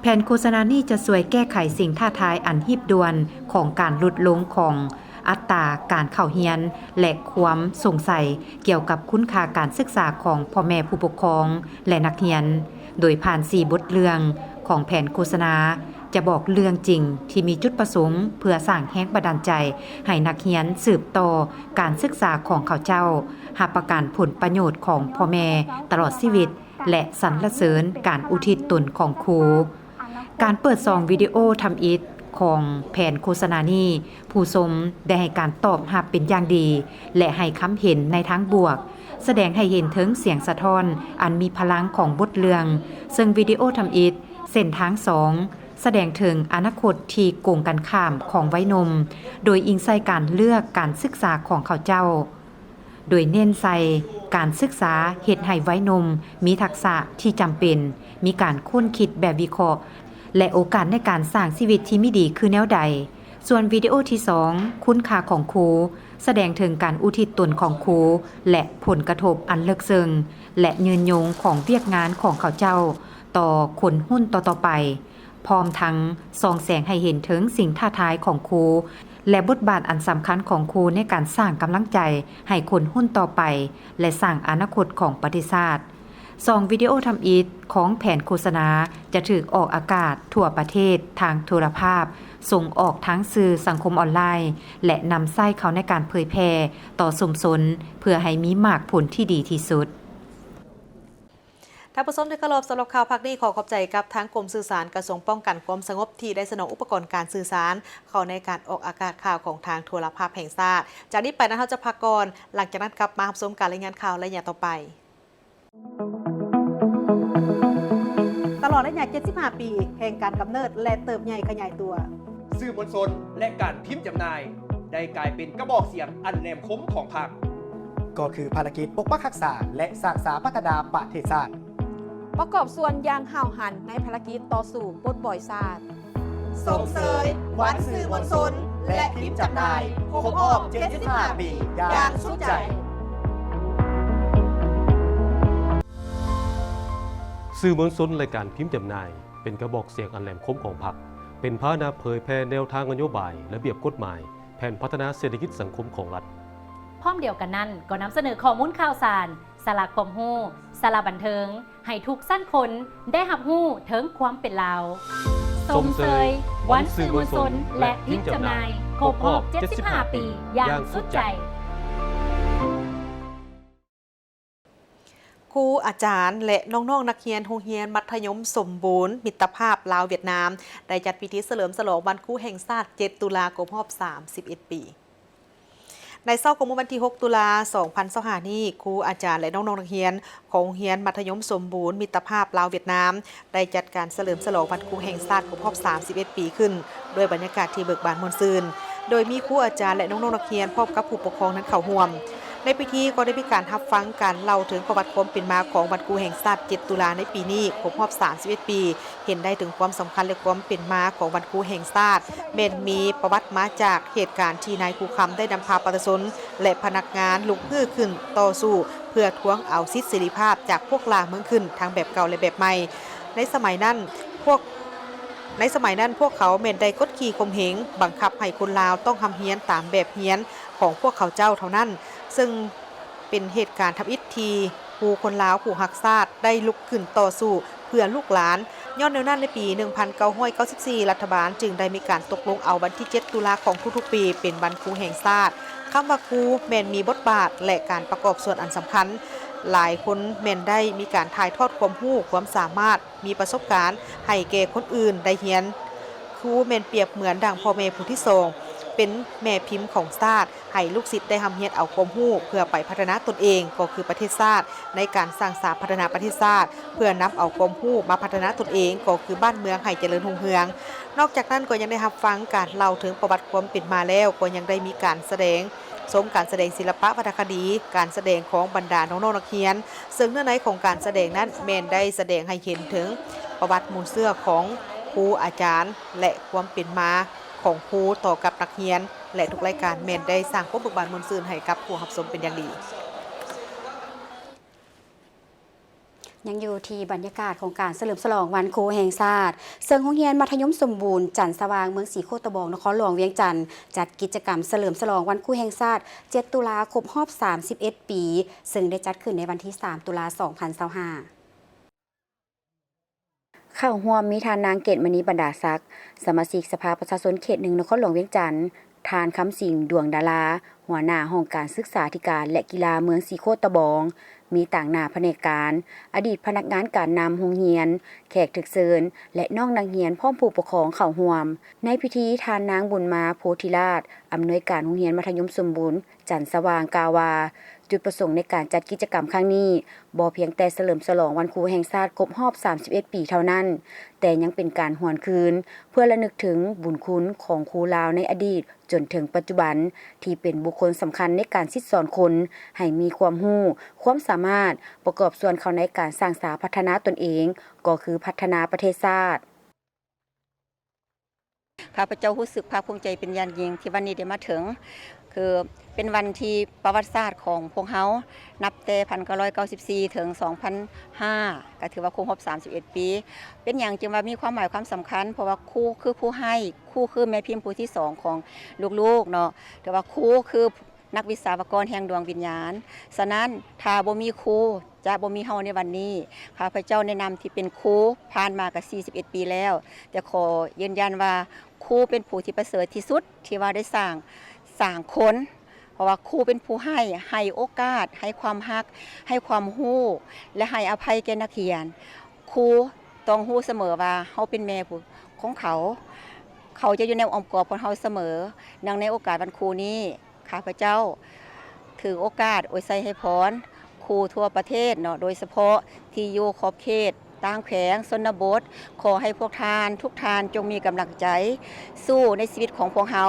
แผนโฆษณานี้จะช่วยแก้ไขสิ่งท้าทายอันหีบด่วนของการลดลงของอัตราการเข้าเรียนและความสงสัยเกี่ยวกับคุณค่าการศึกษาของพ่อแม่ผู้ปกครองและนักเรียนโดยผ่าน4บทเรื่องของแผนโฆษณาจะบอกเรื่องจริงที่มีจุดประสงค์เพื่อสร้างแรงบันดาลใจให้นักเรียนสืบต่อการศึกษาของเขาเจ้ารับประกันผลประโยชน์ของพ่อแม่ตลอดชีวิตและสรรเสริญการอุทิศตนของครูการเปิดซองวิดีโอทำอิฐของแผนโฆษณานี้ผู้ชมได้ให้การตอบรับเป็นอย่างดีและให้คำเห็นในทางบวกแสดงให้เห็นถึงเสียงสะท้อนอันมีพลังของบทเรื่องซึ่งวิดีโอทำอิฐเส้นทาง2แสดงถึงอนาคตที่โกงกันข้ามของวัยหนุ่มโดยอิงใส่การเลือกการศึกษาของเขาเจ้าโดยเน้นใส่การศึกษาเฮ็ดให้วัยหนุ่มมีทักษะที่จำเป็นมีการค้นคิดแบบวิเคราะห์และโอกาสในการสร้างชีวิตที่มีดีคือแนวใดส่วนวิดีโอที่2คุณค่าของครูแสดงถึงการอุทิศตนของครูและผลกระทบอันลึกซึ้งและยืนยงของเวียกงานของเขาเจ้าต่อคนหุ้นต่อไปพร้อมทั้งส่องแสงให้เห็นถึงสิ่งท้าทายของครูและบทบาทอันสำคัญของครูในการสร้างกำลังใจให้คนหุ้นต่อไปและสร้างอนาคตของประเทศชาติ2วิดีโอทำอิฐของแผนโฆษณาจะถูกออกอากาศทั่วประเทศทางโทรภาพส่งออกทั้งสื่อสังคมออนไลน์และนำใส้เขาในการเผยแพร่ต่อชุมชนเพื่อให้มีมากผลที่ดีที่สุดท่านผู้ชมที่เคารพสำหรับข่าวพักนี้ขอขอบใจกับทั้งกรมสื่อสารกระทรวงป้องกันความสงบที่ได้สนองอุปกรณ์การสื่อสารเข้าในการออกอากาศข่าวของทางโทรภาพแห่งชาติจากนี้ไปนะเราจะพักก่อนหลังจากนั้นกลับมารับชมการรายงานข่าวและอย่างต่อไปตลอดระยะ75 ปีแห่งการกำเนิดและเติบใหญ่ขยายตัวสื่อมวลชนและการพิมพ์จำหน่ายได้กลายเป็นกระบอกเสียงอันแหลมคมของพรรคก็คือภารกิจปกปักรักษาและสร้างสรรค์พัฒนาประเทศชาติประกอบส่วนอย่างห่าวหันในภารกิจต่อสู่ปลดปล่อยชาติส่งเสริมวันสื่อมวลชนและพิมพ์จำหน่ายครบรอบ75 ปีอย่างสุดใจสื่อมวลชนและการพิมพ์จำหน่ายเป็นกระบอกเสียงอันแหลมคมของพรรค เป็นพาหนะเผยแพร่แนวทางนโยบายระเบียบกฎหมายแผนพัฒนาเศรษฐกิจสังคมของรัฐพร้อมเดียวกันนั้นก็นำเสนอข้อมูลข่าวสารสาระความรู้สาระบันเทิงให้ทุกสั้นคนได้รับรู้ถึงความเป็นลาวสมเสยวันสื่อมวลชนและพิมพ์จำหน่ายครบรอบ 75 ปีอย่างสุดใจครูอาจารย์และน้องๆนักเรียนโรงเรียนมัธยมสมบูรณ์มิตรภาพลาวเวียดนามได้จัดพิธีเฉลิมฉลองวันครูแห่งชาติ7 ตุลาคมรอบ 31 ปีในเช้าของวันที่ 6 ตุลา 2025 นี้ครูอาจารย์และน้องๆนักเรียนของโรงเรียนมัธยมสมบูรณ์มิตรภาพลาวเวียดนามได้จัดการเฉลิมฉลองวันครูแห่งชาติครบรอบ 31 ปีขึ้นด้วยบรรยากาศที่เบิกบานม่วนซื่นโดยมีครูอาจารย์และน้องๆนักเรียนพร้อมกับผู้ปกครองนั้นเข้าร่วมในพิธีก็ได้มีการรับฟังการเล่าถึงประวัติความเป็นมาของวันครูแห่งชาติ7 ตุลาในปีนี้ครบรอบ 31 ปี เห็นได้ถึงความสำคัญและความเป็นมาของวันครูแห่งชาติแม้นมีประวัติมาจากเหตุการณ์ที่นายครูคำได้นำพาประชาชนและพนักงานลุกฮือขึ้นต่อสู้เพื่อทวงเอาสิทธิเสรีภาพจากพวกลาเมืองขึ้นทั้งแบบเก่าและแบบใหม่ในสมัยนั้นพวกเขาแม้นได้กดขี่ข่มเหงบังคับให้คนลาวต้องทำเฮียนตามแบบเฮียนของพวกเขาเจ้าเท่านั้นซึ่งเป็นเหตุการณ์ทำอิฐทีผู้คนลาวผู้หักชาติได้ลุกขึ้นต่อสู้เพื่อลูกหลานย้อนแนวนั้นในปี 1994 รัฐบาลจึงได้มีการตกลงเอาวันที่ 7 ตุลาของทุกๆปีเป็นวันครูแห่งชาติคำว่าครูแม่นมีบทบาทและการประกอบส่วนอันสำคัญหลายคนแม่นได้มีการถ่ายทอดความรู้ความสามารถมีประสบการณ์ให้แก่คนอื่นได้เรียนครูแม่นเปรียบเหมือนดังพ่อแม่ผู้ที่ทรงเป็นแม่พิมพ์ของชาติให้ลูกศิษย์ได้ทำเฮียนเอาความรู้เพื่อไปพัฒนาตนเองก็คือประเทศชาติในการสร้างสรรค์พัฒนาประเทศชาติเพื่อนำเอาความรู้มาพัฒนาตนเองก็คือบ้านเมืองให้เจริญรุ่งเรืองนอกจากนั้นก็ยังได้รับฟังการเล่าถึงประวัติความเป็นมาแล้วก็ยังได้มีการแสดงชมการแสดงศิลปะวรรณคดีการแสดงของบรรดาน้องๆนักเรียนซึ่งเนื้อในของการแสดงนั้นแม่นได้แสดงให้เห็นถึงประวัติมูลเสื้อของครูอาจารย์และความเป็นมาของครูต่อกับนักเรียนและทุกรายการแม่นได้สร้างความเบิกบานมวลซื่นให้กับผู้รับชมเป็นอย่างดียังอยู่ที่บรรยากาศของการเฉลิมฉลองวันครูแห่งชาติซึ่งโรงเรียนมัธยมสมบูรณ์จันทร์สว่างเมืองศรีโคตบองนครหลวงเวียงจันทร์จัดกิจกรรมเฉลิมฉลองวันครูแห่งชาติ7 ตุลาคมรอบ 31 ปีซึ่งได้จัดขึ้นในวันที่ 3 ตุลา 2025เข้าร่วมมีทานนางเกตมณีบรรดาศักดิ์สมาชิกสภาประชาชนเขต 1 นครหลวงเวียงจันทร์ทานคำสิงห์ดวงดาราหัวหน้าห้องการศึกษาธิการและกีฬาเมืองศรีโคตบองมีต่างหน้าแผนกการอดีตพนักงานการนำโรงเรียนแขกถึกเซินและน้องนักเรียนพร้อมผู้ปกครองเข้าร่วมในพิธีทานนางบุญมาโพธิราชอำนวยการโรงเรียนมัธยมสมบูรณ์จันทร์สว่างกาวาจุดประสงค์ในการจัดกิจกรรมครั้งนี้บ่เพียงแต่เฉลิมฉลองวันครูแห่งชาติครบรอบ 31 ปีเท่านั้นแต่ยังเป็นการหวนคืนเพื่อระลึกถึงบุญคุณของครูลาวในอดีตจนถึงปัจจุบันที่เป็นบุคคลสำคัญในการสิทธิสอนคนให้มีความรู้ความสามารถประกอบส่วนเข้าในการสร้างสรรค์พัฒนาตนเองก็คือพัฒนาประเทศชาติข้าพเจ้ารู้สึกภาคภูมิใจเป็นอย่างยิ่งที่วันนี้ได้มาถึงคือเป็นวันที่ประวัติศาสตร์ของพวกเขานับแต่1994ถึง2005ก็ถือว่าครบรอบ31 ปีเป็นอย่างจึงว่ามีความหมายความสำคัญเพราะว่าครูคือผู้ให้ครูคือแม่พิมพ์ผู้ที่2ของลูกๆเนาะแต่ว่าครูคือนักวิศวกรแห่งดวงวิญญาณฉะนั้นถ้าบ่มีครูจะบ่มีเฮาในวันนี้ข้าพเจ้าแนะนำที่เป็นครูผ่านมากับ41 ปีแล้วแต่ขอยืนยันว่าครูเป็นผู้ที่ประเสริฐที่สุดที่ว่าได้สร้างคนเพราะว่าครูเป็นผู้ให้โอกาสให้ความรักให้ความรู้และให้อภัยแก่นักเรียนครูต้องรู้เสมอว่าเฮาเป็นแม่ผู้ของเขาจะอยู่ในอ้อมกอดของเฮาเสมอเนื่องในโอกาสวันครูนี้ข้าพเจ้าถือโอกาสอวยไสให้พรครูทั่วประเทศเนาะโดยเฉพาะที่อยู่ขอบเขตต่างแขวงชนบทขอให้พวกท่านทุกท่านจงมีกำลังใจสู้ในชีวิตของพวกเฮา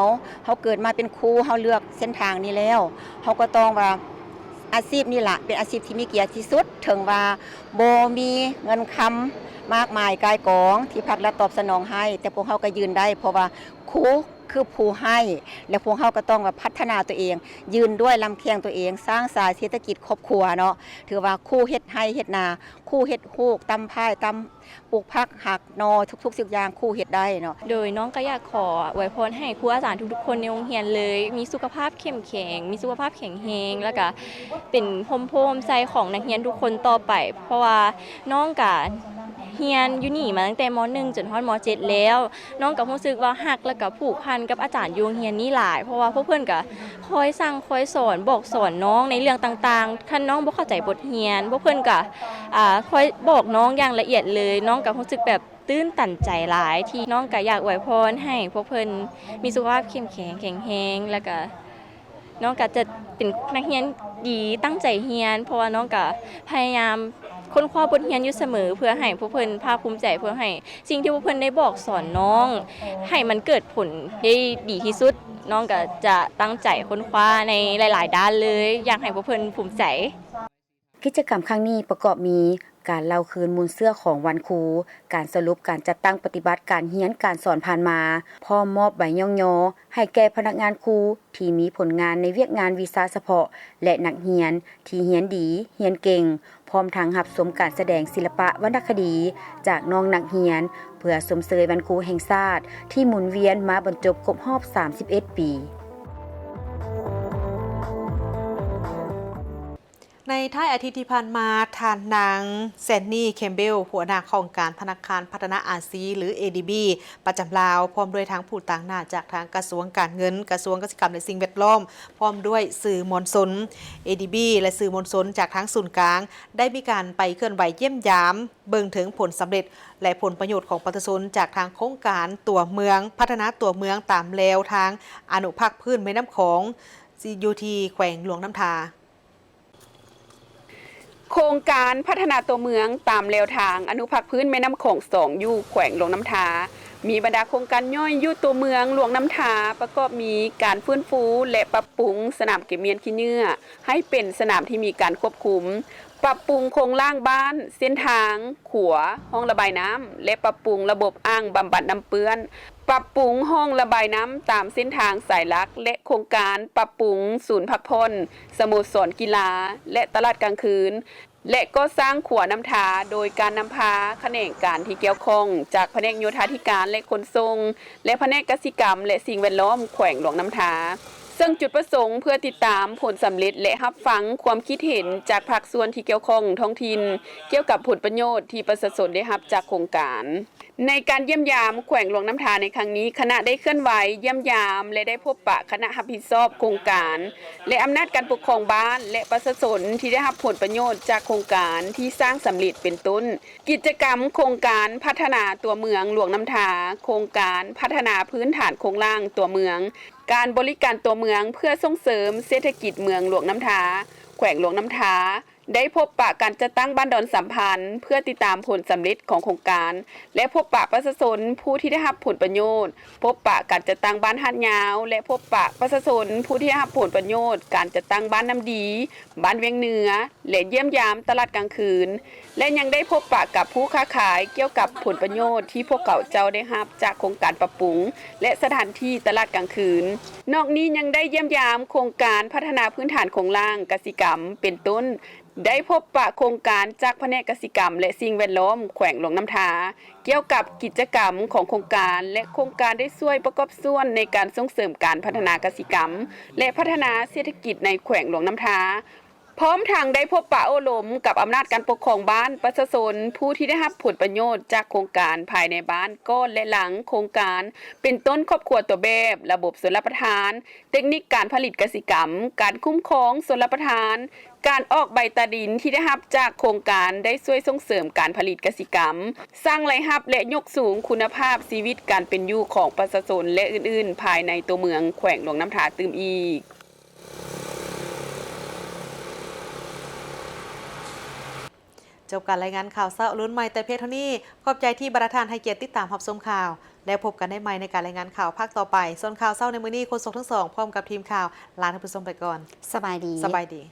เกิดมาเป็นครูเฮาเลือกเส้นทางนี้แล้วเฮาก็ต้องว่าอาชีพนี้ล่ะเป็นอาชีพที่มีเกียรติที่สุดถึงว่าบ่มีเงินคำมากมายกายกองที่ภาครัฐตอบสนองให้แต่พวกเฮาก็ยืนได้เพราะว่าครู คือผู้ให้และพวกเฮาก็ต้องพัฒนาตัวเอง ยืนด้วยลำแข้งตัวเอง สร้างสายเศรษฐกิจครอบครัวเนาะถือว่าคู่เฮ็ดให้เฮ็ดนาคู่เฮ็ดฮูกตำพายตำปลูกผักหักนอทุกๆสิ่งอย่างคู่เฮ็ดได้เนาะ โดยน้องก็อยากขออวยพรให้ครูอาจารย์ทุกๆคนในโรงเรียนเลยมีสุขภาพเข้มแข็งมีสุขภาพแข็งแรงแล้วก็เป็นพมโพมใจของนักเรียนทุกคนต่อไปเพราะว่าน้องก็เรียนอยู่นี่มาตั้งแต่ม.1 จนฮอดม.7 แล้วน้องก็รู้สึกว่าฮักแล้วก็ผูกพันกับอาจารย์อยู่โรงเรียนนี้หลายเพราะว่าพวกเพิ่นก็คอยสั่งคอยสอนบอกสอนน้องในเรื่องต่างๆคันน้องบ่เข้าใจบทเรียนพวกเพิ่นก็คอยบอกน้องอย่างละเอียดเลยน้องก็รู้สึกแบบตื้นตันใจหลายที่น้องก็อยากอวยพรให้พวกเพิ่นมีสุขภาพเข้มแข็งแข็งแรงแล้วก็น้องก็จะเป็นนักเรียนดีตั้งใจเรียนเพราะว่าน้องก็พยายามค้นคว้าบทเรียนอยู่เสมอเพื่อให้พวกเพิ่นภาคภูมิใจเพื่อให้สิ่งที่พวกเพิ่นได้บอกสอนน้องให้มันเกิดผลได้ดีที่สุดน้องก็จะตั้งใจค้นคว้าในหลายๆด้านเลยอยากให้พวกเพิ่นภูมิใจ กิจกรรมครั้งนี้ประกอบมีการเล่าคืนมูลเสื้อของวันครูการสรุปการจัดตั้งปฏิบัติการเรียนการสอนผ่านมาพร้อมมอบใบย่องยอให้แก่พนักงานครูที่มีผลงานในเวียกงานวิชาเฉพาะและนักเรียนที่เรียนดีเรียนเก่งพร้อมทั้งรับชมการแสดงศิลปะวรรณคดีจากน้องนักเรียนเพื่อสมเสยวันครูแห่งชาติที่หมุนเวียนมาบรรจบครบรอบ31 ปีในท้ายอาทิตย์ที่ผ่านมาทานนางแซนนี่เคมเบลหัวหน้าโครงการธนาคารพัฒนาอาเซียนหรือ ADB ประจำลาวพร้อมด้วยทั้งผู้ต่างหน้าจากทางกระทรวงการเงินกระทรวงเกษตรกรรมและสิ่งแวดล้อมพร้อมด้วยสื่อมวลชน ADB และสื่อมวลชนจากทั้งศูนย์กลางได้มีการไปเคลื่อนไหวเยี่ยมยามเบิ่งถึงผลสำเร็จและผลประโยชน์ของประชาชนจากทางโครงการตัวเมืองพัฒนาตัวเมืองตามแนวทางอนุภาคพื้นแม่น้ำของ CUT แขวงหลวงน้ำทาโครงการพัฒนาตัวเมืองตามแนวทางอนุภาคพื้นแม่น้ำโขง2อยู่แขวงหลวงน้ำทามีบรรดาโครงการย่อยอยู่ตัวเมืองหลวงน้ำทาประกอบมีการฟื้นฟูและปรับปรุงสนามเก็บเมียนขี้เนื้อให้เป็นสนามที่มีการควบคุมปรับปรุงโครงล่างบ้านเส้นทางขัวห้องระบายน้ำและปรับปรุงระบบอ่างบำบัดน้ำเปื้อนปรับปรุงห้องระบายน้ำตามเส้นทางสายหลักและโครงการปรับปรุงศูนย์พักผ่อนสโมสรกีฬาและตลาดกลางคืนและก็สร้างขัวน้ำทาโดยการนำพาแขนงการที่เกี่ยวข้องจากแผนกโยธาธิการและขนส่งและแผนกกสิกรรมและสิ่งแวดล้อมแขวงหลวงน้ำทาซึ่งจุดประสงค์เพื่อติดตามผลสำเร็จและรับฟังความคิดเห็นจากภาคส่วนที่เกี่ยวข้องท้องถิ่นเกี่ยวกับผลประโยชน์ที่ประชาชนได้รับจากโครงการในการเยี่ยมยามแขวงหลวงน้ำทาในครั้งนี้คณะได้เคลื่อนไหวเยี่ยมยามและได้พบปะคณะรับผิดชอบโครงการและอำนาจการปกครองบ้านและประชาชนที่ได้รับผลประโยชน์จากโครงการที่สร้างสำเร็จเป็นต้นกิจกรรมโครงการพัฒนาตัวเมืองหลวงน้ำทาโครงการพัฒนาพื้นฐานโครงล่างตัวเมืองการบริการตัวเมืองเพื่อส่งเสริมเศรษฐกิจเมืองหลวงน้ำทาแขวงหลวงน้ำทาได้พบปะการจัดตั้งบ้านดอนสัมพันธ์เพื่อติดตามผลสำเร็จของโครงการและพบปะประชาชนผู้ที่ได้รับผลประโยชน์พบปะการจัดตั้งบ้านหาดยาวและพบปะประชาชนผู้ที่ได้รับผลประโยชน์การจัดตั้งบ้านน้ำดีบ้านเวียงเหนือและเยี่ยมยามตลาดกลางคืนและยังได้พบปะกับผู้ค้าขายเกี่ยวกับผลประโยชน์ที่พวกเขาเจ้าได้รับจากโครงการปรับปรุงและสถานที่ตลาดกลางคืนนอกนี้ยังได้เยี่ยมยามโครงการพัฒนาพื้นฐานโครงล่างกสิกรรมเป็นต้นได้พบปะโครงการจากแผนกกสิกรรมและสิ่งแวดล้อมแขวงหลวงน้ำทาเกี่ยวกับกิจกรรมของโครงการและโครงการได้ช่วยประกอบส่วนในการส่งเสริมการพัฒนากสิกรรมและพัฒนาเศรษฐกิจในแขวงหลวงน้ำทาพร้อมทางได้พบปะโอลมกับอำนาจการปกครองบ้านประชาชนผู้ที่ได้รับผลประโยชน์จากโครงการภายในบ้านก้อนและหลังโครงการเป็นต้นครอบครัวตัวแบบระบบชลประทานเทคนิคการผลิตกสิกรรมการคุ้มครองชลประทานการออกใบตาดินที่ได้รับจากโครงการได้ช่วยส่งเสริมการผลิตกสิกรรมสร้างรายรับและยกสูงคุณภาพชีวิตการเป็นอยู่ของประชาชนและอื่นๆภายในตัวเมืองแขวงหลวงน้ำทาตื่มอีกจบการรายงานข่าวเช้ารุ่นใหม่แต่เพียงเท่านี้ขอบใจที่ประธานให้เกียรติติดตามรับชมข่าวแล้วพบกันได้ใหม่ในการรายงานข่าวภาคต่อไปส่วนข่าวเช้าในมื้อนี้โฆษกทั้งสองพร้อมกับทีมข่าวลาท่านผู้ชมไปก่อนสบายดี